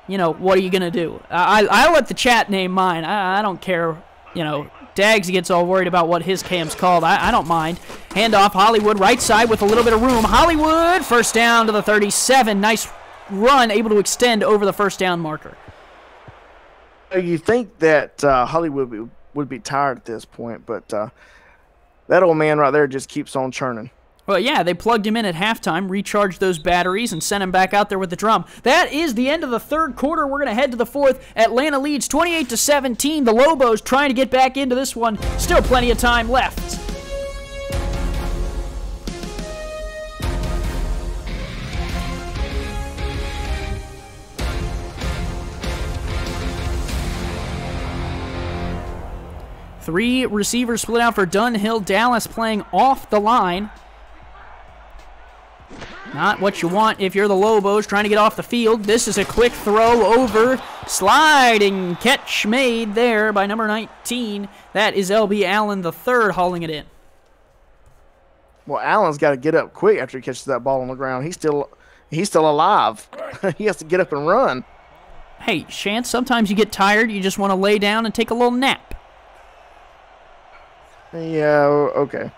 you know, what are you going to do? I let the chat name mine. I don't care. You know, Dags gets all worried about what his cam's called. I don't mind. Handoff, Hollywood, right side with a little bit of room. Hollywood, first down to the 37. Nice run, able to extend over the first down marker. You think that Hollywood would be tired at this point, but that old man right there just keeps on churning. Well, yeah, they plugged him in at halftime, recharged those batteries, and sent him back out there with the drum. That is the end of the third quarter. We're going to head to the fourth. Atlanta leads 28-17. The Lobos trying to get back into this one. Still plenty of time left. Three receivers split out for Dunhill. Dallas playing off the line. Not what you want if you're the Lobos trying to get off the field. This is a quick throw over. Sliding catch made there by number 19. That is LB Allen the third hauling it in. Well, Allen's got to get up quick after he catches that ball on the ground. He's still alive. He has to get up and run. Hey, Shann, sometimes you get tired. You just want to lay down and take a little nap. Yeah, okay.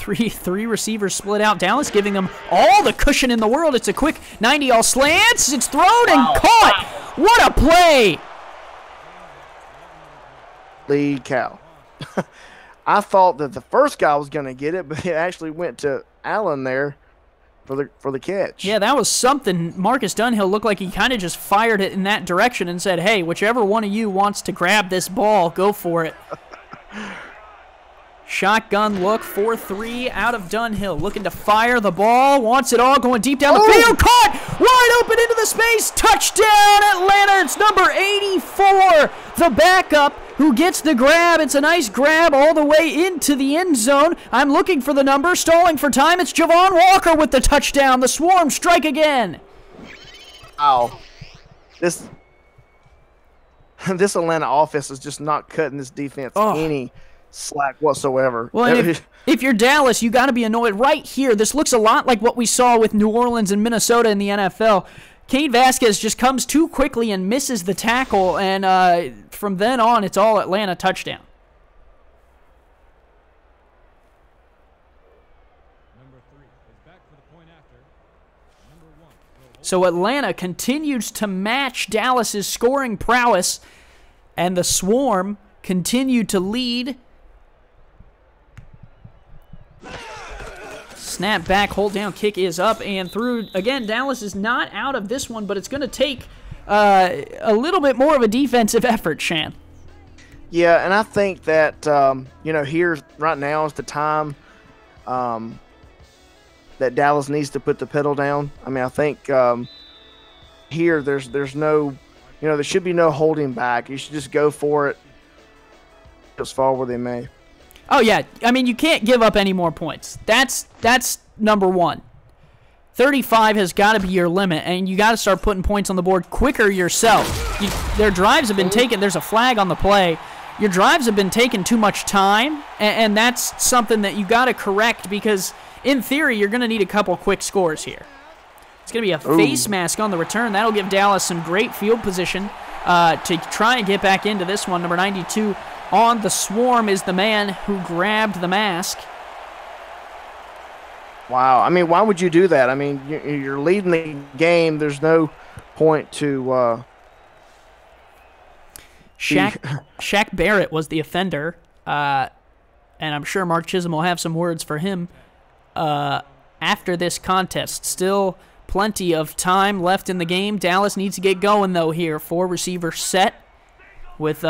Three receivers split out. Dallas giving them all the cushion in the world. It's a quick 90 all slants. It's thrown and caught. Wow. What a play. Lead cow. I thought that the first guy was going to get it, but it actually went to Allen there for the catch. Yeah, that was something. Marcus Dunhill looked like he kind of just fired it in that direction and said, hey, whichever one of you wants to grab this ball, go for it. Shotgun look, 4-3 out of Dunhill. Looking to fire the ball. Wants it all, going deep down the field. Caught! Wide open into the space. Touchdown, Atlanta. It's number 84. The backup who gets the grab. It's a nice grab all the way into the end zone. I'm looking for the number, stalling for time. It's Javon Walker with the touchdown. The Swarm strike again. Wow. This Atlanta offense is just not cutting this defense any slack whatsoever. Well, and if you're Dallas, you got to be annoyed right here. This looks a lot like what we saw with New Orleans and Minnesota in the NFL. Kane Vasquez just comes too quickly and misses the tackle, and from then on, it's all Atlanta touchdown. So Atlanta continues to match Dallas's scoring prowess, and the Swarm continue to lead. Snap back, hold down, kick is up and through. Again, Dallas is not out of this one, but it's going to take a little bit more of a defensive effort, Shann. Yeah, and I think that, here right now is the time that Dallas needs to put the pedal down. I mean, I think here there's no, there should be no holding back. You should just go for it. Just fall where they may. Oh, yeah. I mean, you can't give up any more points. That's number one. 35 has got to be your limit, and you got to start putting points on the board quicker yourself. Their drives have been taken. There's a flag on the play. Your drives have been taking too much time, and that's something that you got to correct because, in theory, you're going to need a couple quick scores here. It's going to be a face mask on the return. That'll give Dallas some great field position to try and get back into this one. Number 92 on the Swarm is the man who grabbed the mask. Wow. I mean, why would you do that? I mean, you're leading the game. There's no point to Shaq Barrett was the offender, and I'm sure Mark Chisolm will have some words for him after this contest. Still plenty of time left in the game. Dallas needs to get going, though, here. 4 receivers set with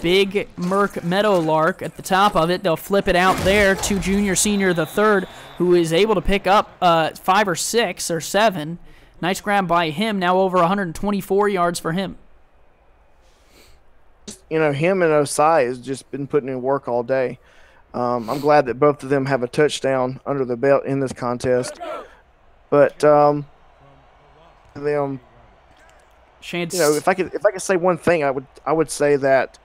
Big Merc Meadowlark at the top of it. They'll flip it out there to junior senior the third, who is able to pick up 5 or 6 or 7. Nice grab by him. Now over 124 yards for him. Him and Osai has just been putting in work all day. I'm glad that both of them have a touchdown under the belt in this contest. But them, if I could say one thing, I would say that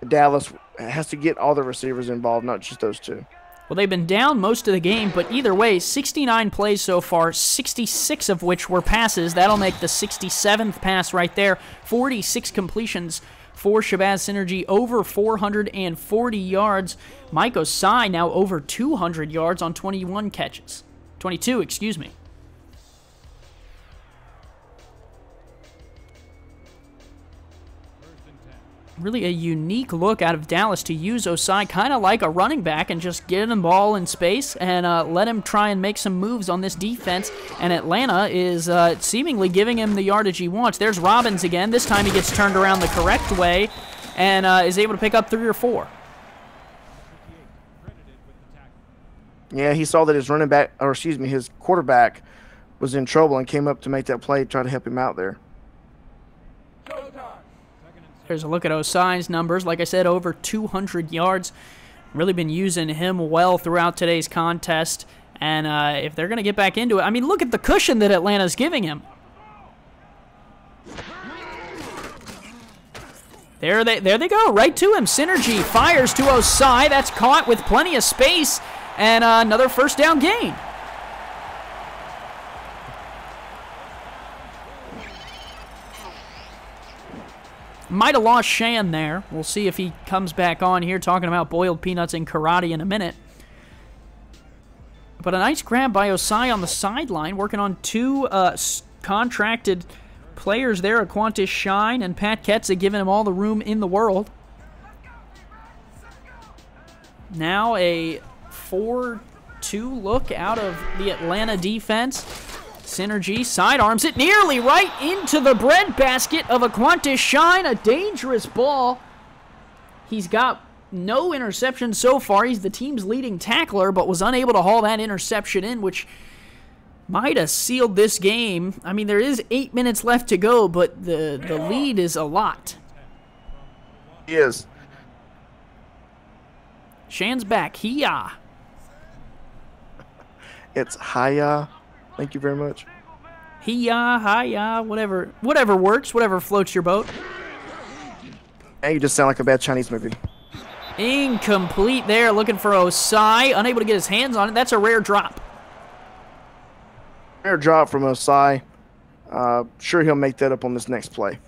Dallas has to get all the receivers involved, not just those 2. Well, they've been down most of the game, but either way, 69 plays so far, 66 of which were passes. That'll make the 67th pass right there. 46 completions for Shabazz Synergy, over 440 yards. Mike Osai now over 200 yards on 22 catches. Really a unique look out of Dallas to use Osai kind of like a running back and just get him ball in space and let him try and make some moves on this defense. And Atlanta is seemingly giving him the yardage he wants. There's Robbins again. This time he gets turned around the correct way and is able to pick up 3 or 4. Yeah, he saw that his quarterback was in trouble and came up to make that play, try to help him out there. Here's a look at Osai's numbers. Like I said, over 200 yards. Really been using him well throughout today's contest. And if they're going to get back into it, I mean, look at the cushion that Atlanta's giving him. There they go, right to him. Synergy fires to Osai. That's caught with plenty of space. And another first down gain. Might have lost Shann there. We'll see if he comes back on here talking about boiled peanuts and karate in a minute. But a nice grab by Osai on the sideline, working on 2 contracted players there, Aquantis Shine and Pat Ketza, giving him all the room in the world. Now a 4-2 look out of the Atlanta defense. Synergy sidearms it nearly right into the breadbasket of Aquantis Shine. A dangerous ball. He's got no interception so far. He's the team's leading tackler, but was unable to haul that interception in, which might have sealed this game. I mean, there is 8 minutes left to go, but the lead is a lot. He is. Shann's back. Hiya. It's hiya. Thank you very much. Hiya, hiya, whatever works, whatever floats your boat. Hey, you just sound like a bad Chinese movie. Incomplete there, looking for Osai. Unable to get his hands on it. That's a rare drop. Rare drop from Osai. Sure he'll make that up on this next play.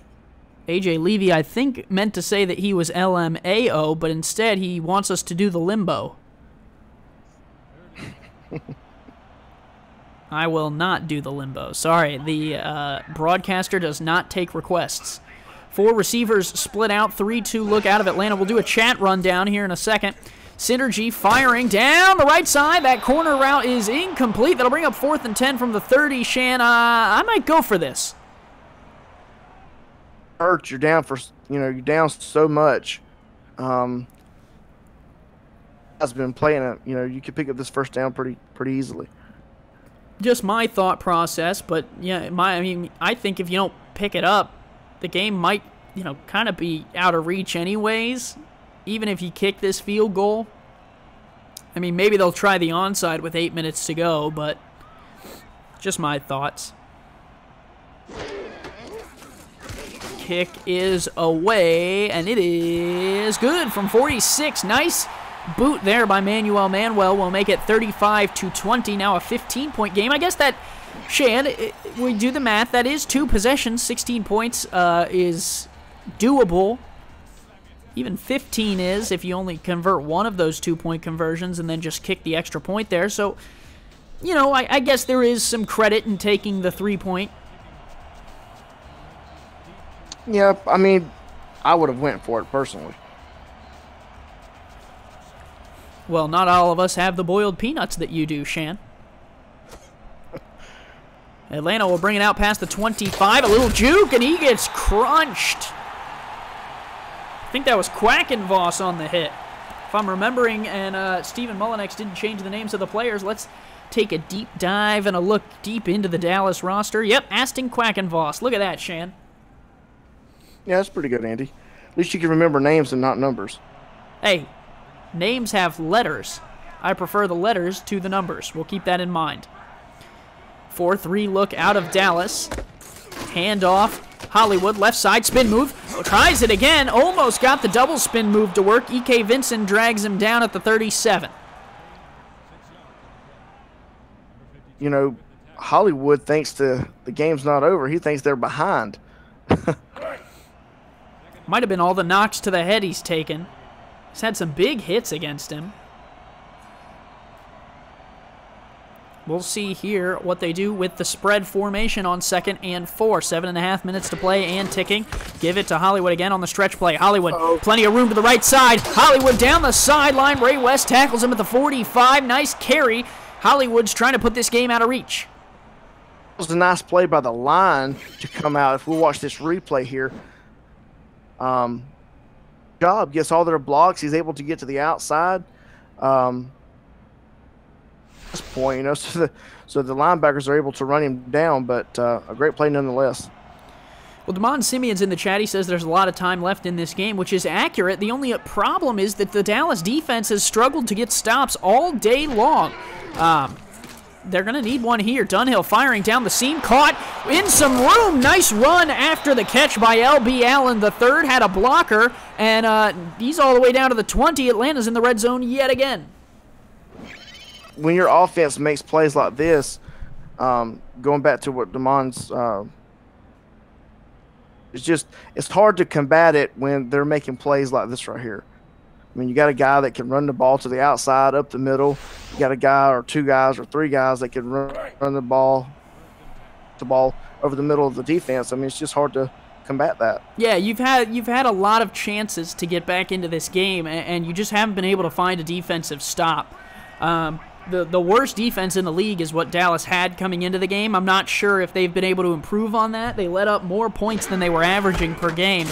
AJ Levy, I think, meant to say that he was LMAO, but instead he wants us to do the limbo. I will not do the limbo. Sorry, the broadcaster does not take requests. 4 receivers split out, 3-2 look out of Atlanta. We'll do a chat rundown here in a second. Synergy firing down the right side. That corner route is incomplete. That'll bring up 4th and 10 from the 30. Shann, I might go for this. Hurt, you're down for, you're down so much. Has been playing it. You could pick up this first down pretty easily. Just my thought process, but yeah, I think if you don't pick it up, the game might, kind of be out of reach anyways, even if you kick this field goal. I mean, maybe they'll try the onside with 8 minutes to go, but just my thoughts. Kick is away, and it is good from 46. Nice boot there by Manuel Manuel will make it 35-20. Now a 15-point game. I guess that, Shann, we do the math. That is 2 possessions. 16 points is doable. Even 15 is if you only convert one of those 2-point conversions and then just kick the extra point there. So, I guess there is some credit in taking the 3-point. Yeah, I mean, I would have went for it personally. Well, not all of us have the boiled peanuts that you do, Shann. Atlanta will bring it out past the 25. A little juke, and he gets crunched. I think that was Quackenvoss on the hit. If I'm remembering, and Stephen Mullinex didn't change the names of the players, let's take a deep dive and a look deep into the Dallas roster. Yep, Aston Quackenvoss. Look at that, Shann. Yeah, that's pretty good, Andy. At least you can remember names and not numbers. Hey, names have letters. I prefer the letters to the numbers. We'll keep that in mind. 4-3 look out of Dallas. Handoff. Hollywood, left side, spin move. Tries it again. Almost got the double spin move to work. E.K. Vincent drags him down at the 37. Hollywood thinks the game's not over. He thinks they're behind. Might have been all the knocks to the head he's taken. He's had some big hits against him. We'll see here what they do with the spread formation on 2nd and 4. 7.5 minutes to play and ticking. Give it to Hollywood again on the stretch play. Hollywood, plenty of room to the right side. Hollywood down the sideline. Ray West tackles him at the 45. Nice carry. Hollywood's trying to put this game out of reach. It was a nice play by the line to come out. If we watch this replay here, Job gets all their blocks. He's able to get to the outside. This point, so the linebackers are able to run him down, but a great play nonetheless. Well, Damon Simeon's in the chat. He says there's a lot of time left in this game, which is accurate. The only problem is that the Dallas defense has struggled to get stops all day long. They're going to need one here. Dunhill firing down the seam. Caught in some room. Nice run after the catch by L.B. Allen. The third had a blocker, and he's all the way down to the 20. Atlanta's in the red zone yet again. When your offense makes plays like this, going back to what Damon's, it's hard to combat it when they're making plays like this right here. I mean, you got a guy that can run the ball to the outside, up the middle. You got a guy or 2 guys or 3 guys that can run the ball over the middle of the defense. I mean, it's just hard to combat that. Yeah, you've had a lot of chances to get back into this game, and you just haven't been able to find a defensive stop. The worst defense in the league is what Dallas had coming into the game. I'm not sure if they've been able to improve on that. They let up more points than they were averaging per game.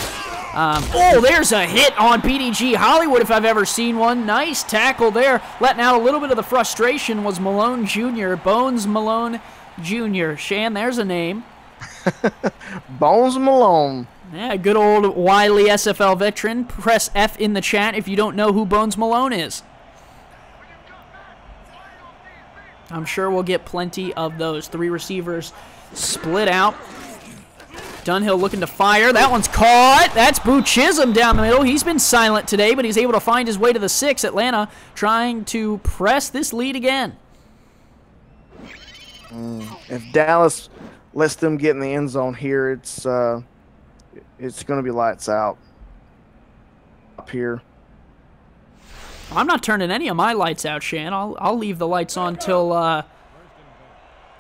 There's a hit on PDG Hollywood if I've ever seen one. Nice tackle there. Letting out a little bit of the frustration was Malone Jr., Bones Malone Jr. Shann, there's a name. Bones Malone. Yeah, good old wily SFL veteran. Press F in the chat if you don't know who Bones Malone is. I'm sure we'll get plenty of those. 3 receivers split out. Dunhill looking to fire. That one's caught. That's Boo Chisolm down the middle. He's been silent today, but he's able to find his way to the 6. Atlanta trying to press this lead again. If Dallas lets them get in the end zone here, it's going to be lights out up here. I'm not turning any of my lights out, Shan. I'll leave the lights on till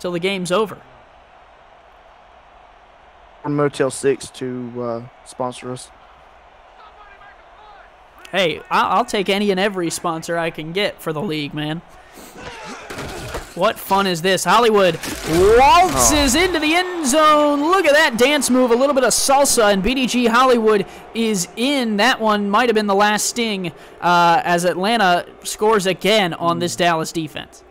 the game's over. Motel 6 to sponsor us. Hey, I'll take any and every sponsor I can get for the league, man. What fun is this? Hollywood waltzes into the end zone. Look at that dance move. A little bit of salsa, and BDG Hollywood is in. That one might have been the last sting as Atlanta scores again on this Dallas defense.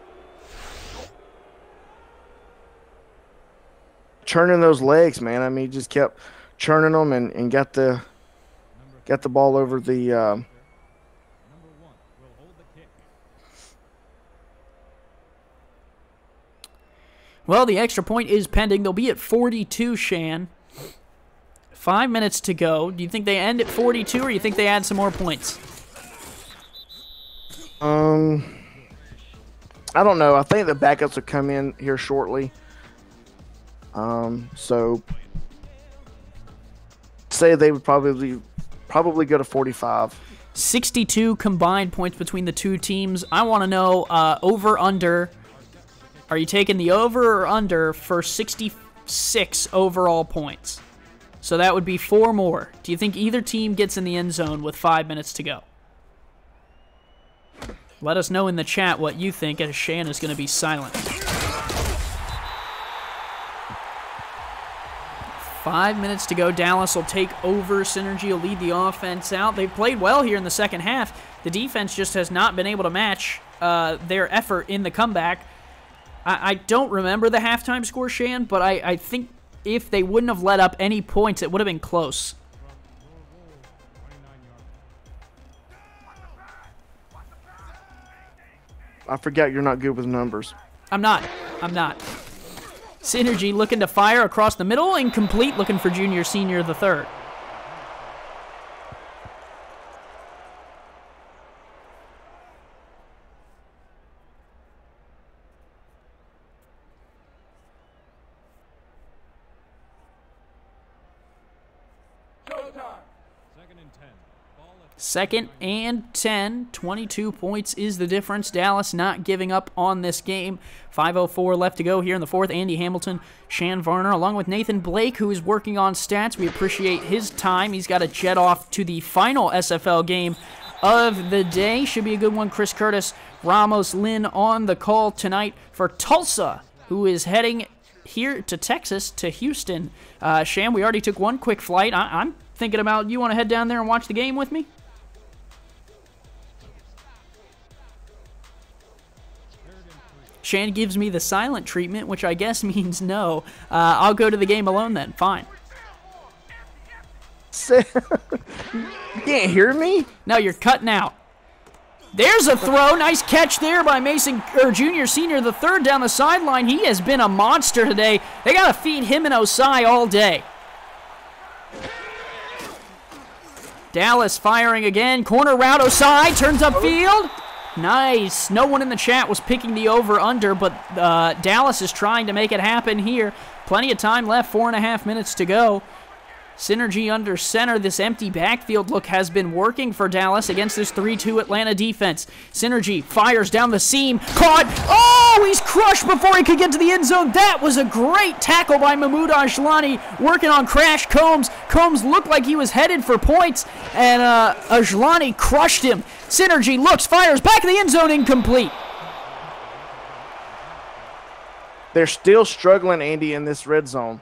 Churning those legs, man. I mean, he just kept churning them and got the ball over the Well, the extra point is pending. They'll be at 42, Shan. 5 minutes to go. Do you think they end at 42, or do you think they add some more points? I don't know. I think the backups will come in here shortly. So say they would probably go to 45. 62 combined points between the two teams. I want to know over, under. Are you taking the over or under for 66 overall points? So that would be 4 more. Do you think either team gets in the end zone with 5 minutes to go? Let us know in the chat what you think, as Shann is going to be silent. 5 minutes to go. Dallas will take over. Synergy will lead the offense out. They've played well here in the second half. The defense just has not been able to match their effort in the comeback. I don't remember the halftime score, Shan, but I think if they wouldn't have let up any points, it would have been close. I forgot you're not good with numbers. I'm not. Synergy looking to fire across the middle. Incomplete, looking for junior, senior, the third. Second and 10, 22 points is the difference. Dallas not giving up on this game. 5:04 left to go here in the fourth. Andy Hamilton, Shann Varner, along with Nathan Blake, who is working on stats. We appreciate his time. He's got to jet off to the final SFL game of the day. Should be a good one. Chris Curtis, Ramos, Lynn on the call tonight for Tulsa, who is heading here to Texas, to Houston. Shan, we already took one quick flight. I'm thinking about, you want to head down there and watch the game with me? Shan gives me the silent treatment, which I guess means no. I'll go to the game alone then. Fine. You can't hear me? No, you're cutting out. There's a throw. Nice catch there by Mason, or junior, senior, the third down the sideline. He has been a monster today. They got to feed him and Osai all day. Dallas firing again. Corner route. Osai turns upfield. Nice. No one in the chat was picking the over-under, but Dallas is trying to make it happen here. Plenty of time left, 4.5 minutes to go. Synergy under center. This empty backfield look has been working for Dallas against this 3-2 Atlanta defense. Synergy fires down the seam. Caught. Oh, he's crushed before he could get to the end zone. That was a great tackle by Mahmoud Ajlani, working on Crash Combs. Combs looked like he was headed for points, and Ajlani crushed him. Synergy looks, fires, back in the end zone, incomplete. They're still struggling, Andy, in this red zone.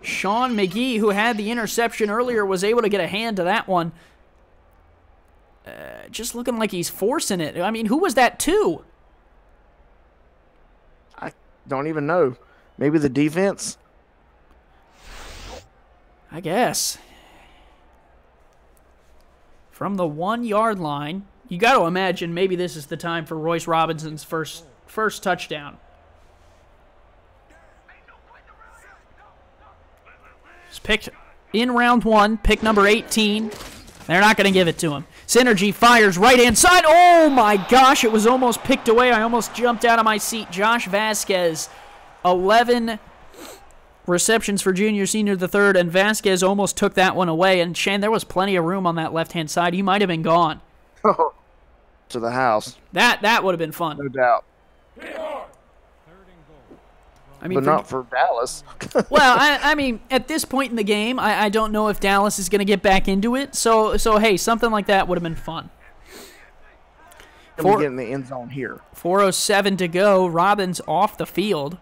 Sean McGee, who had the interception earlier, was able to get a hand to that one. Just looking like he's forcing it. I mean, who was that to? I don't even know. Maybe the defense? I guess. From the 1-yard line, you got to imagine maybe this is the time for Royce Robinson's first touchdown. It's picked in round 1, pick number 18. They're not going to give it to him. Synergy fires right-hand side. Oh, my gosh. It was almost picked away. I almost jumped out of my seat. Josh Vasquez, 11 receptions for junior, senior, the third, and Vasquez almost took that one away. And, Shann, there was plenty of room on that left-hand side. He might have been gone. To the house. That would have been fun. No doubt. I mean, but not for Dallas. Well, I mean, at this point in the game, I don't know if Dallas is going to get back into it. So hey, something like that would have been fun. And we get in the end zone here. 4:07 to go. Robbins off the field.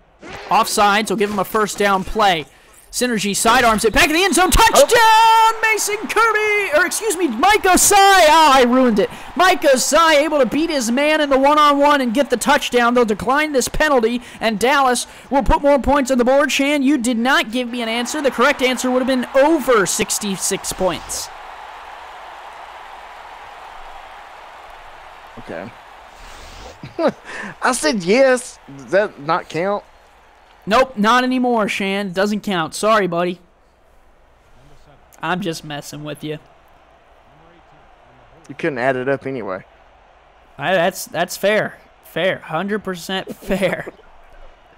Offsides will give him a first down play. Synergy sidearms it back in the end zone. Touchdown, Mason Kirby! Or excuse me, Mike Osai. Oh, I ruined it. Mike Osai able to beat his man in the one-on-one and get the touchdown. They'll decline this penalty, and Dallas will put more points on the board. Shann, you did not give me an answer. The correct answer would have been over 66 points. Okay. I said yes. Does that not count? Nope, not anymore, Shann. Doesn't count. Sorry, buddy. I'm just messing with you. You couldn't add it up anyway. That's fair. Fair. 100% fair.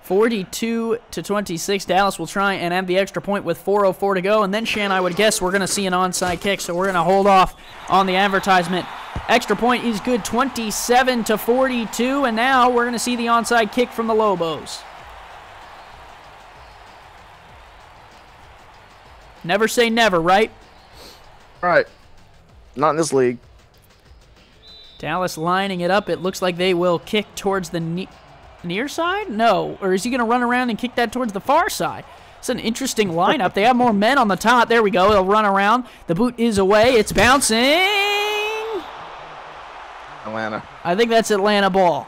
42-26. Dallas will try and have the extra point with 4:04 to go. And then, Shann, I would guess we're going to see an onside kick, so we're going to hold off on the advertisement. Extra point is good, 27-42. And now we're going to see the onside kick from the Lobos. Never say never, right? Right. Not in this league. Dallas lining it up. It looks like they will kick towards the near side? No. Or is he going to run around and kick that towards the far side? It's an interesting lineup. They have more men on the top. There we go. They'll run around. The boot is away. It's bouncing. Atlanta. I think that's Atlanta ball.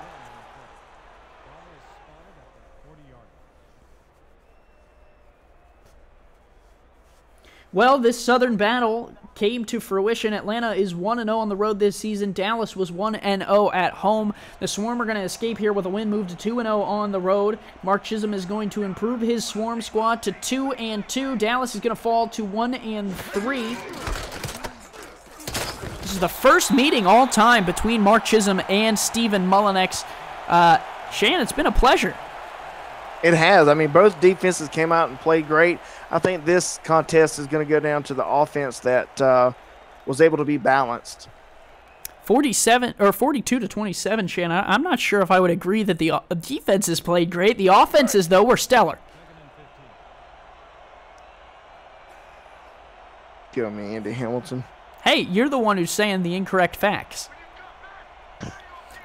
Well, this Southern battle came to fruition. Atlanta is 1-0 on the road this season. Dallas was 1-0 at home. The Swarm are going to escape here with a win, move to 2-0 on the road. Mark Chisolm is going to improve his Swarm squad to 2-2. Dallas is going to fall to 1-3. This is the first meeting all time between Mark Chisolm and Stephen Mullinex. Shann, it's been a pleasure. It has. I mean, both defenses came out and played great. I think this contest is going to go down to the offense that was able to be balanced. 42-27, Shann. I'm not sure if I would agree that the defenses played great. The offenses, though, were stellar. Kill me, Andy Hamilton. Hey, you're the one who's saying the incorrect facts.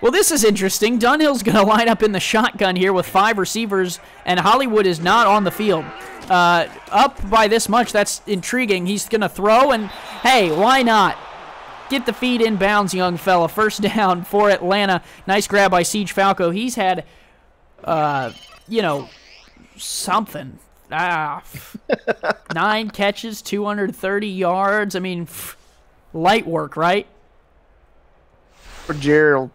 Well, this is interesting. Dunhill's going to line up in the shotgun here with 5 receivers, and Hollywood is not on the field. Up by this much, that's intriguing. He's going to throw, and hey, why not? Get the feed in bounds, young fella. First down for Atlanta. Nice grab by Siege Falco. He's had, something. 9 catches, 230 yards. I mean, light work, right? For Gerald.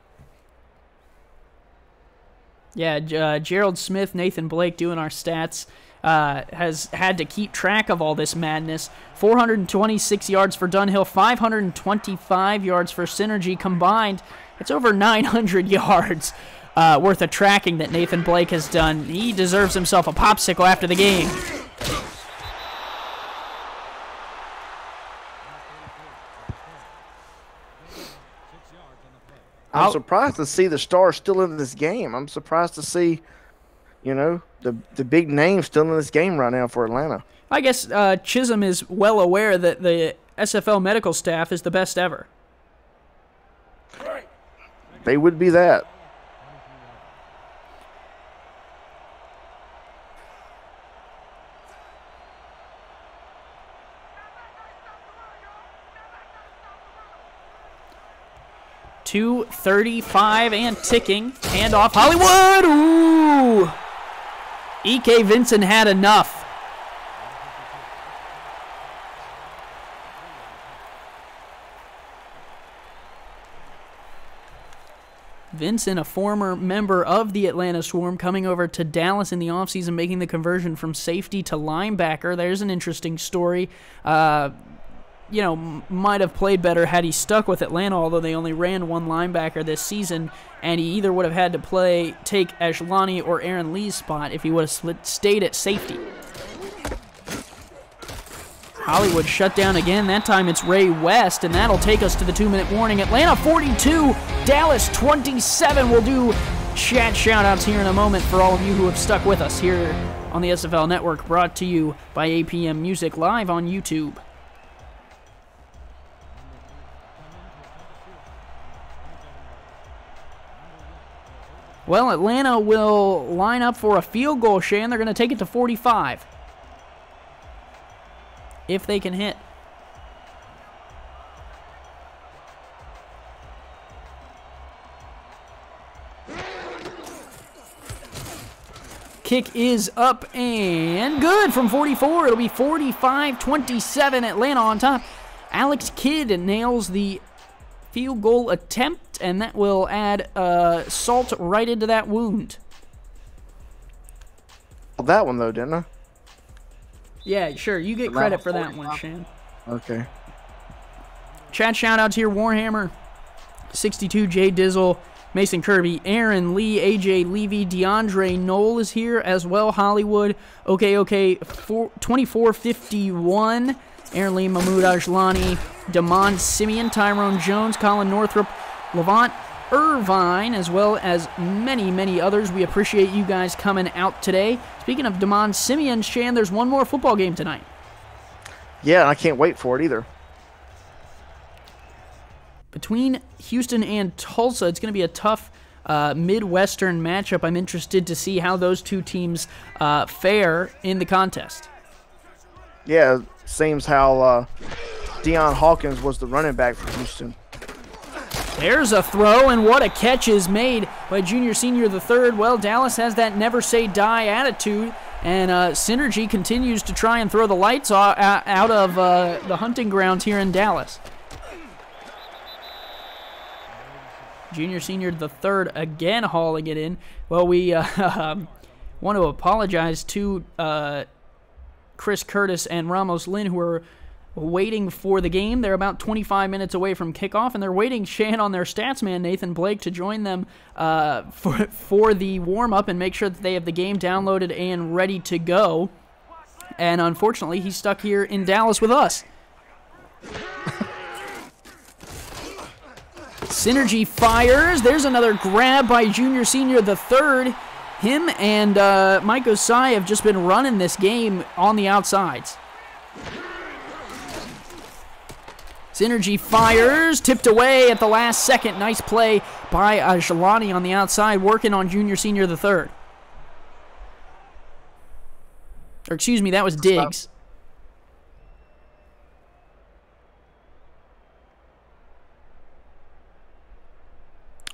Yeah, Gerald Smith, Nathan Blake doing our stats. Has had to keep track of all this madness. 426 yards for Dunhill, 525 yards for Synergy combined. It's over 900 yards worth of tracking that Nathan Blake has done. He deserves himself a popsicle after the game. I'm surprised to see the Stars still in this game. I'm surprised to see, the big names still in this game right now for Atlanta. I guess Chisolm is well aware that the SFL medical staff is the best ever. They would be that. .235 and ticking. Handoff Hollywood. Ooh. E.K. Vincent had enough. Vincent, a former member of the Atlanta Swarm, coming over to Dallas in the offseason, making the conversion from safety to linebacker. There's an interesting story. You know, might have played better had he stuck with Atlanta, although they only ran one linebacker this season, and he either would have had to take Ashlani or Aaron Lee's spot if he would have stayed at safety. Hollywood shut down again. That time it's Ray West, and that'll take us to the 2-minute warning. Atlanta 42, Dallas 27. We'll do chat shout-outs here in a moment for all of you who have stuck with us here on the SFL Network, brought to you by APM Music, live on YouTube. Well, Atlanta will line up for a field goal, Shann. They're going to take it to 45. If they can hit. Kick is up and good from 44. It'll be 45-27, Atlanta on top. Alex Kidd nails the field goal attempt, and that will add salt right into that wound. That one, though, didn't I? Yeah, sure. You get credit for that one, Shann. Okay. Chat shout-outs here. Warhammer, 62, Jay Dizzle, Mason Kirby, Aaron Lee, AJ Levy, DeAndre Knoll is here as well. Hollywood, okay, 2451. Aaron Lee, Mahmoud Ajlani, Damon Simeon, Tyrone Jones, Colin Northrup, Levant Irvine, as well as many, many others. We appreciate you guys coming out today. Speaking of Damon Simeon, Shann, there's one more football game tonight. Yeah, I can't wait for it either. Between Houston and Tulsa, it's going to be a tough Midwestern matchup. I'm interested to see how those two teams fare in the contest. Yeah, seems how Deion Hawkins was the running back for Houston. There's a throw, and what a catch is made by junior senior the third. Well, Dallas has that never say die attitude, and Synergy continues to try and throw the lights out of the hunting grounds here in Dallas. Junior senior the third again hauling it in. Well, we want to apologize to Chris Curtis and Ramos Lynn, who are waiting for the game. They're about 25 minutes away from kickoff, and they're waiting, Shann, on their stats man, Nathan Blake, to join them for the warm-up and make sure that they have the game downloaded and ready to go. And unfortunately, he's stuck here in Dallas with us. Synergy fires. There's another grab by junior senior the third. Him and Mike Osai have just been running this game on the outsides. Synergy fires, tipped away at the last second. Nice play by Ajlani on the outside, working on junior senior the third. Or excuse me, that was Diggs.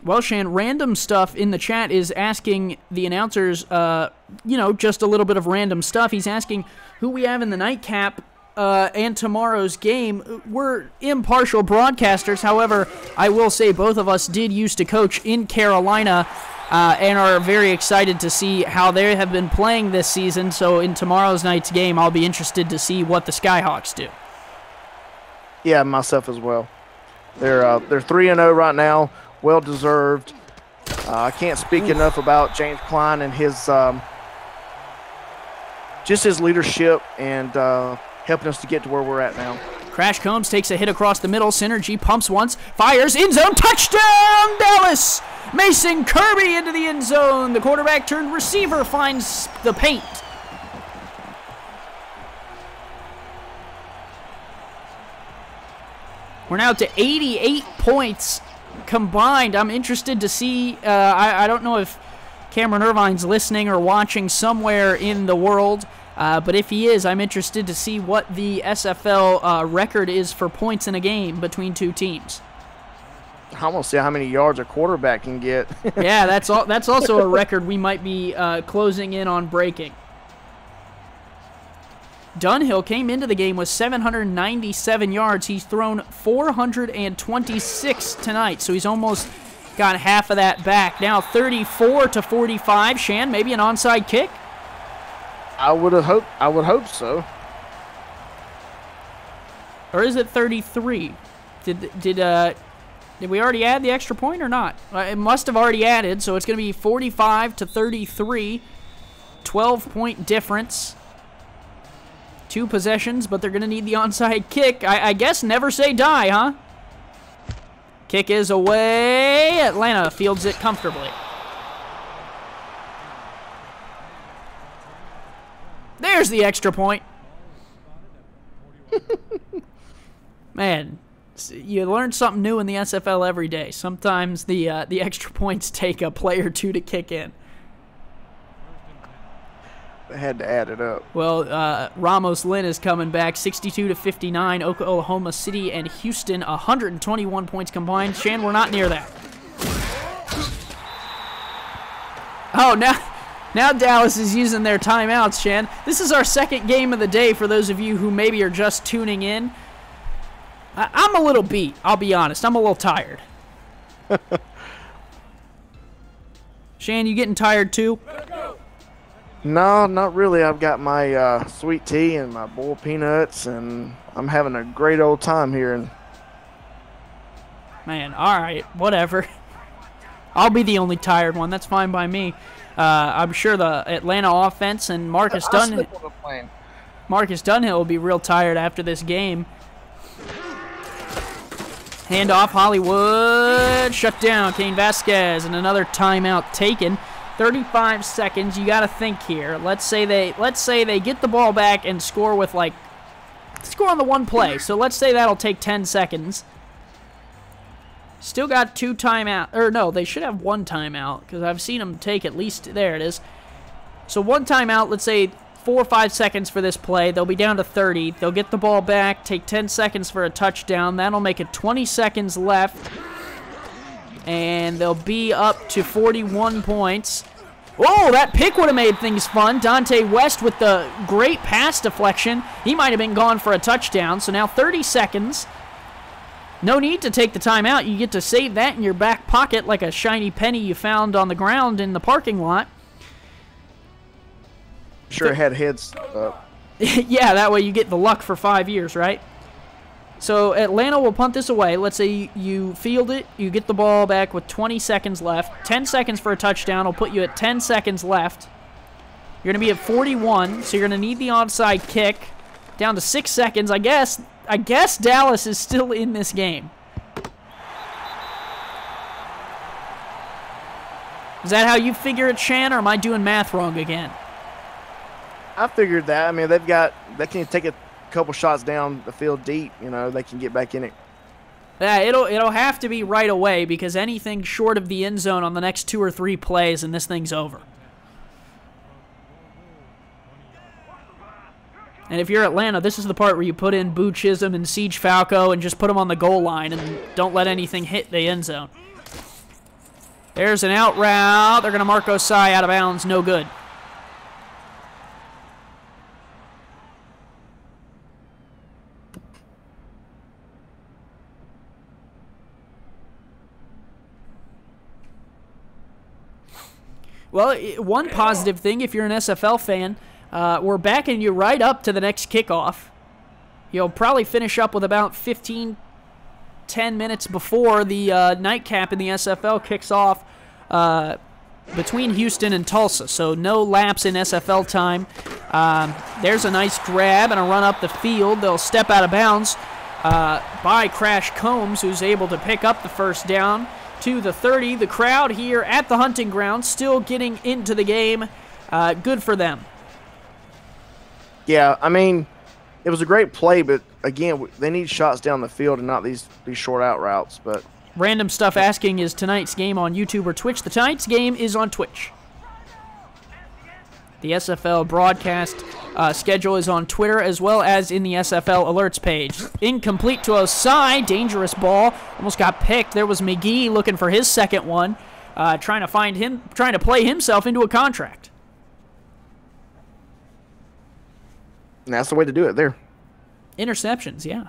Well, Shann, random stuff in the chat is asking the announcers, just a little bit of random stuff. He's asking who we have in the nightcap and tomorrow's game. We're impartial broadcasters. However, I will say both of us did used to coach in Carolina and are very excited to see how they have been playing this season. So in tomorrow's night's game, I'll be interested to see what the Skyhawks do. Yeah, myself as well. They're 3-0 right now. Well deserved. I can't speak enough about James Klein and his just his leadership and helping us to get to where we're at now. Crash Combs takes a hit across the middle. Synergy pumps once, fires, end zone, touchdown, Dallas! Mason Kirby into the end zone. The quarterback turned receiver finds the paint. We're now to 88 points combined. I'm interested to see, I don't know if Cameron Irvine's listening or watching somewhere in the world, but if he is, I'm interested to see what the SFL record is for points in a game between two teams. I want to see how many yards a quarterback can get. Yeah, that's also a record we might be closing in on breaking. Dunhill came into the game with 797 yards. He's thrown 426 tonight, so he's almost got half of that back. Now 34-45. Shann, maybe an onside kick? I would hope so. Or is it 33? Did we already add the extra point or not? It must have already added, so it's going to be 45-33. 12-point difference. 2 possessions, but they're going to need the onside kick. I guess never say die, huh? Kick is away. Atlanta fields it comfortably. There's the extra point. Man, you learn something new in the SFL every day. Sometimes the extra points take a play or two to kick in. They had to add it up. Well, Ramos Lynn is coming back, 62-59. Oklahoma City and Houston, 121 points combined. Shann, we're not near that. Oh, now Dallas is using their timeouts, Shann. This is our second game of the day for those of you who maybe are just tuning in. I'm a little beat, I'll be honest. I'm a little tired. Shann, you getting tired too? No, not really. I've got my sweet tea and my boiled peanuts, and I'm having a great old time here. And man, all right, whatever. I'll be the only tired one. That's fine by me. I'm sure the Atlanta offense and Marcus Dunhill will be real tired after this game. Handoff, Hollywood, shut down, Kane Vasquez, and another timeout taken. 35 seconds. You got to think here. Let's say they get the ball back and score with score on the one play. So let's say that'll take 10 seconds. Still got 2 timeout, or no, they should have 1 timeout because I've seen them take at least, there it is. So 1 timeout, let's say 4 or 5 seconds for this play. They'll be down to 30. They'll get the ball back, take 10 seconds for a touchdown. That'll make it 20 seconds left. And they'll be up to 41 points. Oh, that pick would have made things fun. Dante West with the great pass deflection. He might have been gone for a touchdown. So now 30 seconds. No need to take the timeout. You get to save that in your back pocket like a shiny penny you found on the ground in the parking lot. Sure, it had heads up. Yeah, that way you get the luck for 5 years, right? So Atlanta will punt this away. Let's say you field it, you get the ball back with 20 seconds left. 10 seconds for a touchdown will put you at 10 seconds left. You're going to be at 41, so you're going to need the onside kick. Down to 6 seconds. I guess Dallas is still in this game. Is that how you figure it, Shann, or am I doing math wrong again? I figured that. I mean, they can take a couple shots down the field deep. You know, they can get back in it. Yeah, it'll have to be right away because anything short of the end zone on the next 2 or 3 plays and this thing's over. And if you're Atlanta, this is the part where you put in Boo Chisholm and Siege Falco and just put them on the goal line and don't let anything hit the end zone. There's an out route. They're going to mark Osai out of bounds. No good. Well, one positive thing, if you're an SFL fan, we're backing you right up to the next kickoff. You'll probably finish up with about 10 minutes before the nightcap in the SFL kicks off between Houston and Tulsa. So no lapse in SFL time. There's a nice grab and a run up the field. They'll step out of bounds by Crash Combs, who's able to pick up the first down to the 30. The crowd here at the hunting ground still getting into the game. Good for them. Yeah, I mean, it was a great play, but again, they need shots down the field and not these short out routes. But Random Stuff asking, is tonight's game on YouTube or Twitch? The tonight's game is on Twitch. The SFL broadcast schedule is on Twitter as well as in the SFL alerts page. Incomplete to Osai, dangerous ball, almost got picked. There was McGee looking for his second one, trying to play himself into a contract. and that's the way to do it there. Interceptions, yeah.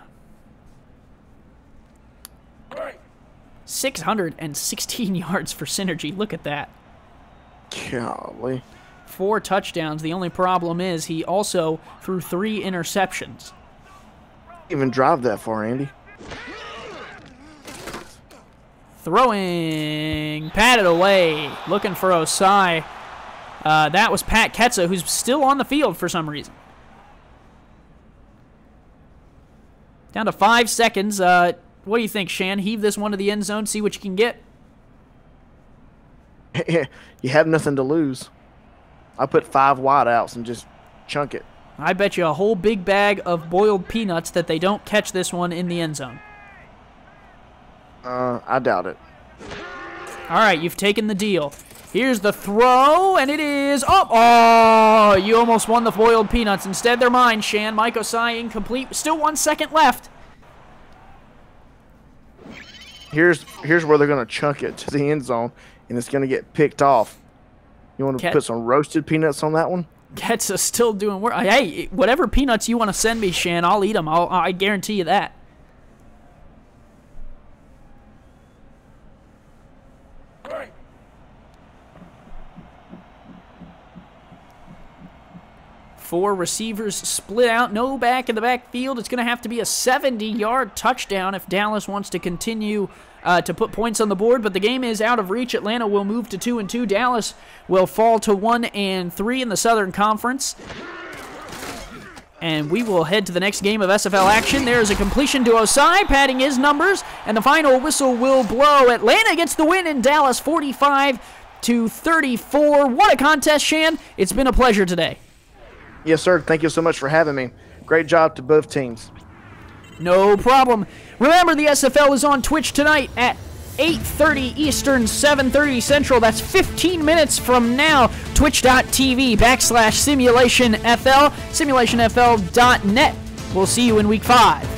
616 yards for Synergy. Look at that. Golly. 4 touchdowns. The only problem is he also threw 3 interceptions. Even drive that far, Andy. Throwing. Patted away. Looking for Osai. That was Pat Ketza, who's still on the field for some reason. Down to 5 seconds. What do you think, Shann? Heave this one to the end zone, see what you can get. You have nothing to lose. I put 5 wideouts and just chunk it. I bet you a whole big bag of boiled peanuts that they don't catch this one in the end zone. I doubt it. All right, you've taken the deal. Here's the throw, and it is up. Oh, you almost won the boiled peanuts. Instead, they're mine, Shann. Mike Osai incomplete. Still 1 second left. Here's where they're going to chunk it to the end zone, and it's going to get picked off. You want to put some roasted peanuts on that one? Ketza still doing work. Hey, whatever peanuts you want to send me, Shann, I'll eat them. I guarantee you that. Four receivers split out, no back in the backfield. It's going to have to be a 70-yard touchdown if Dallas wants to continue to put points on the board, but the game is out of reach. Atlanta will move to 2-2. Dallas will fall to 1-3 in the Southern Conference. And we will head to the next game of SFL action. There is a completion to Osai, padding his numbers, and the final whistle will blow. Atlanta gets the win in Dallas, 45-34. What a contest, Shann. It's been a pleasure today. Yes, sir. Thank you so much for having me. Great job to both teams. No problem. Remember, the SFL is on Twitch tonight at 8:30 Eastern, 7:30 Central. That's 15 minutes from now. Twitch.tv/SimulationFL, SimulationFL.net. We'll see you in Week 5.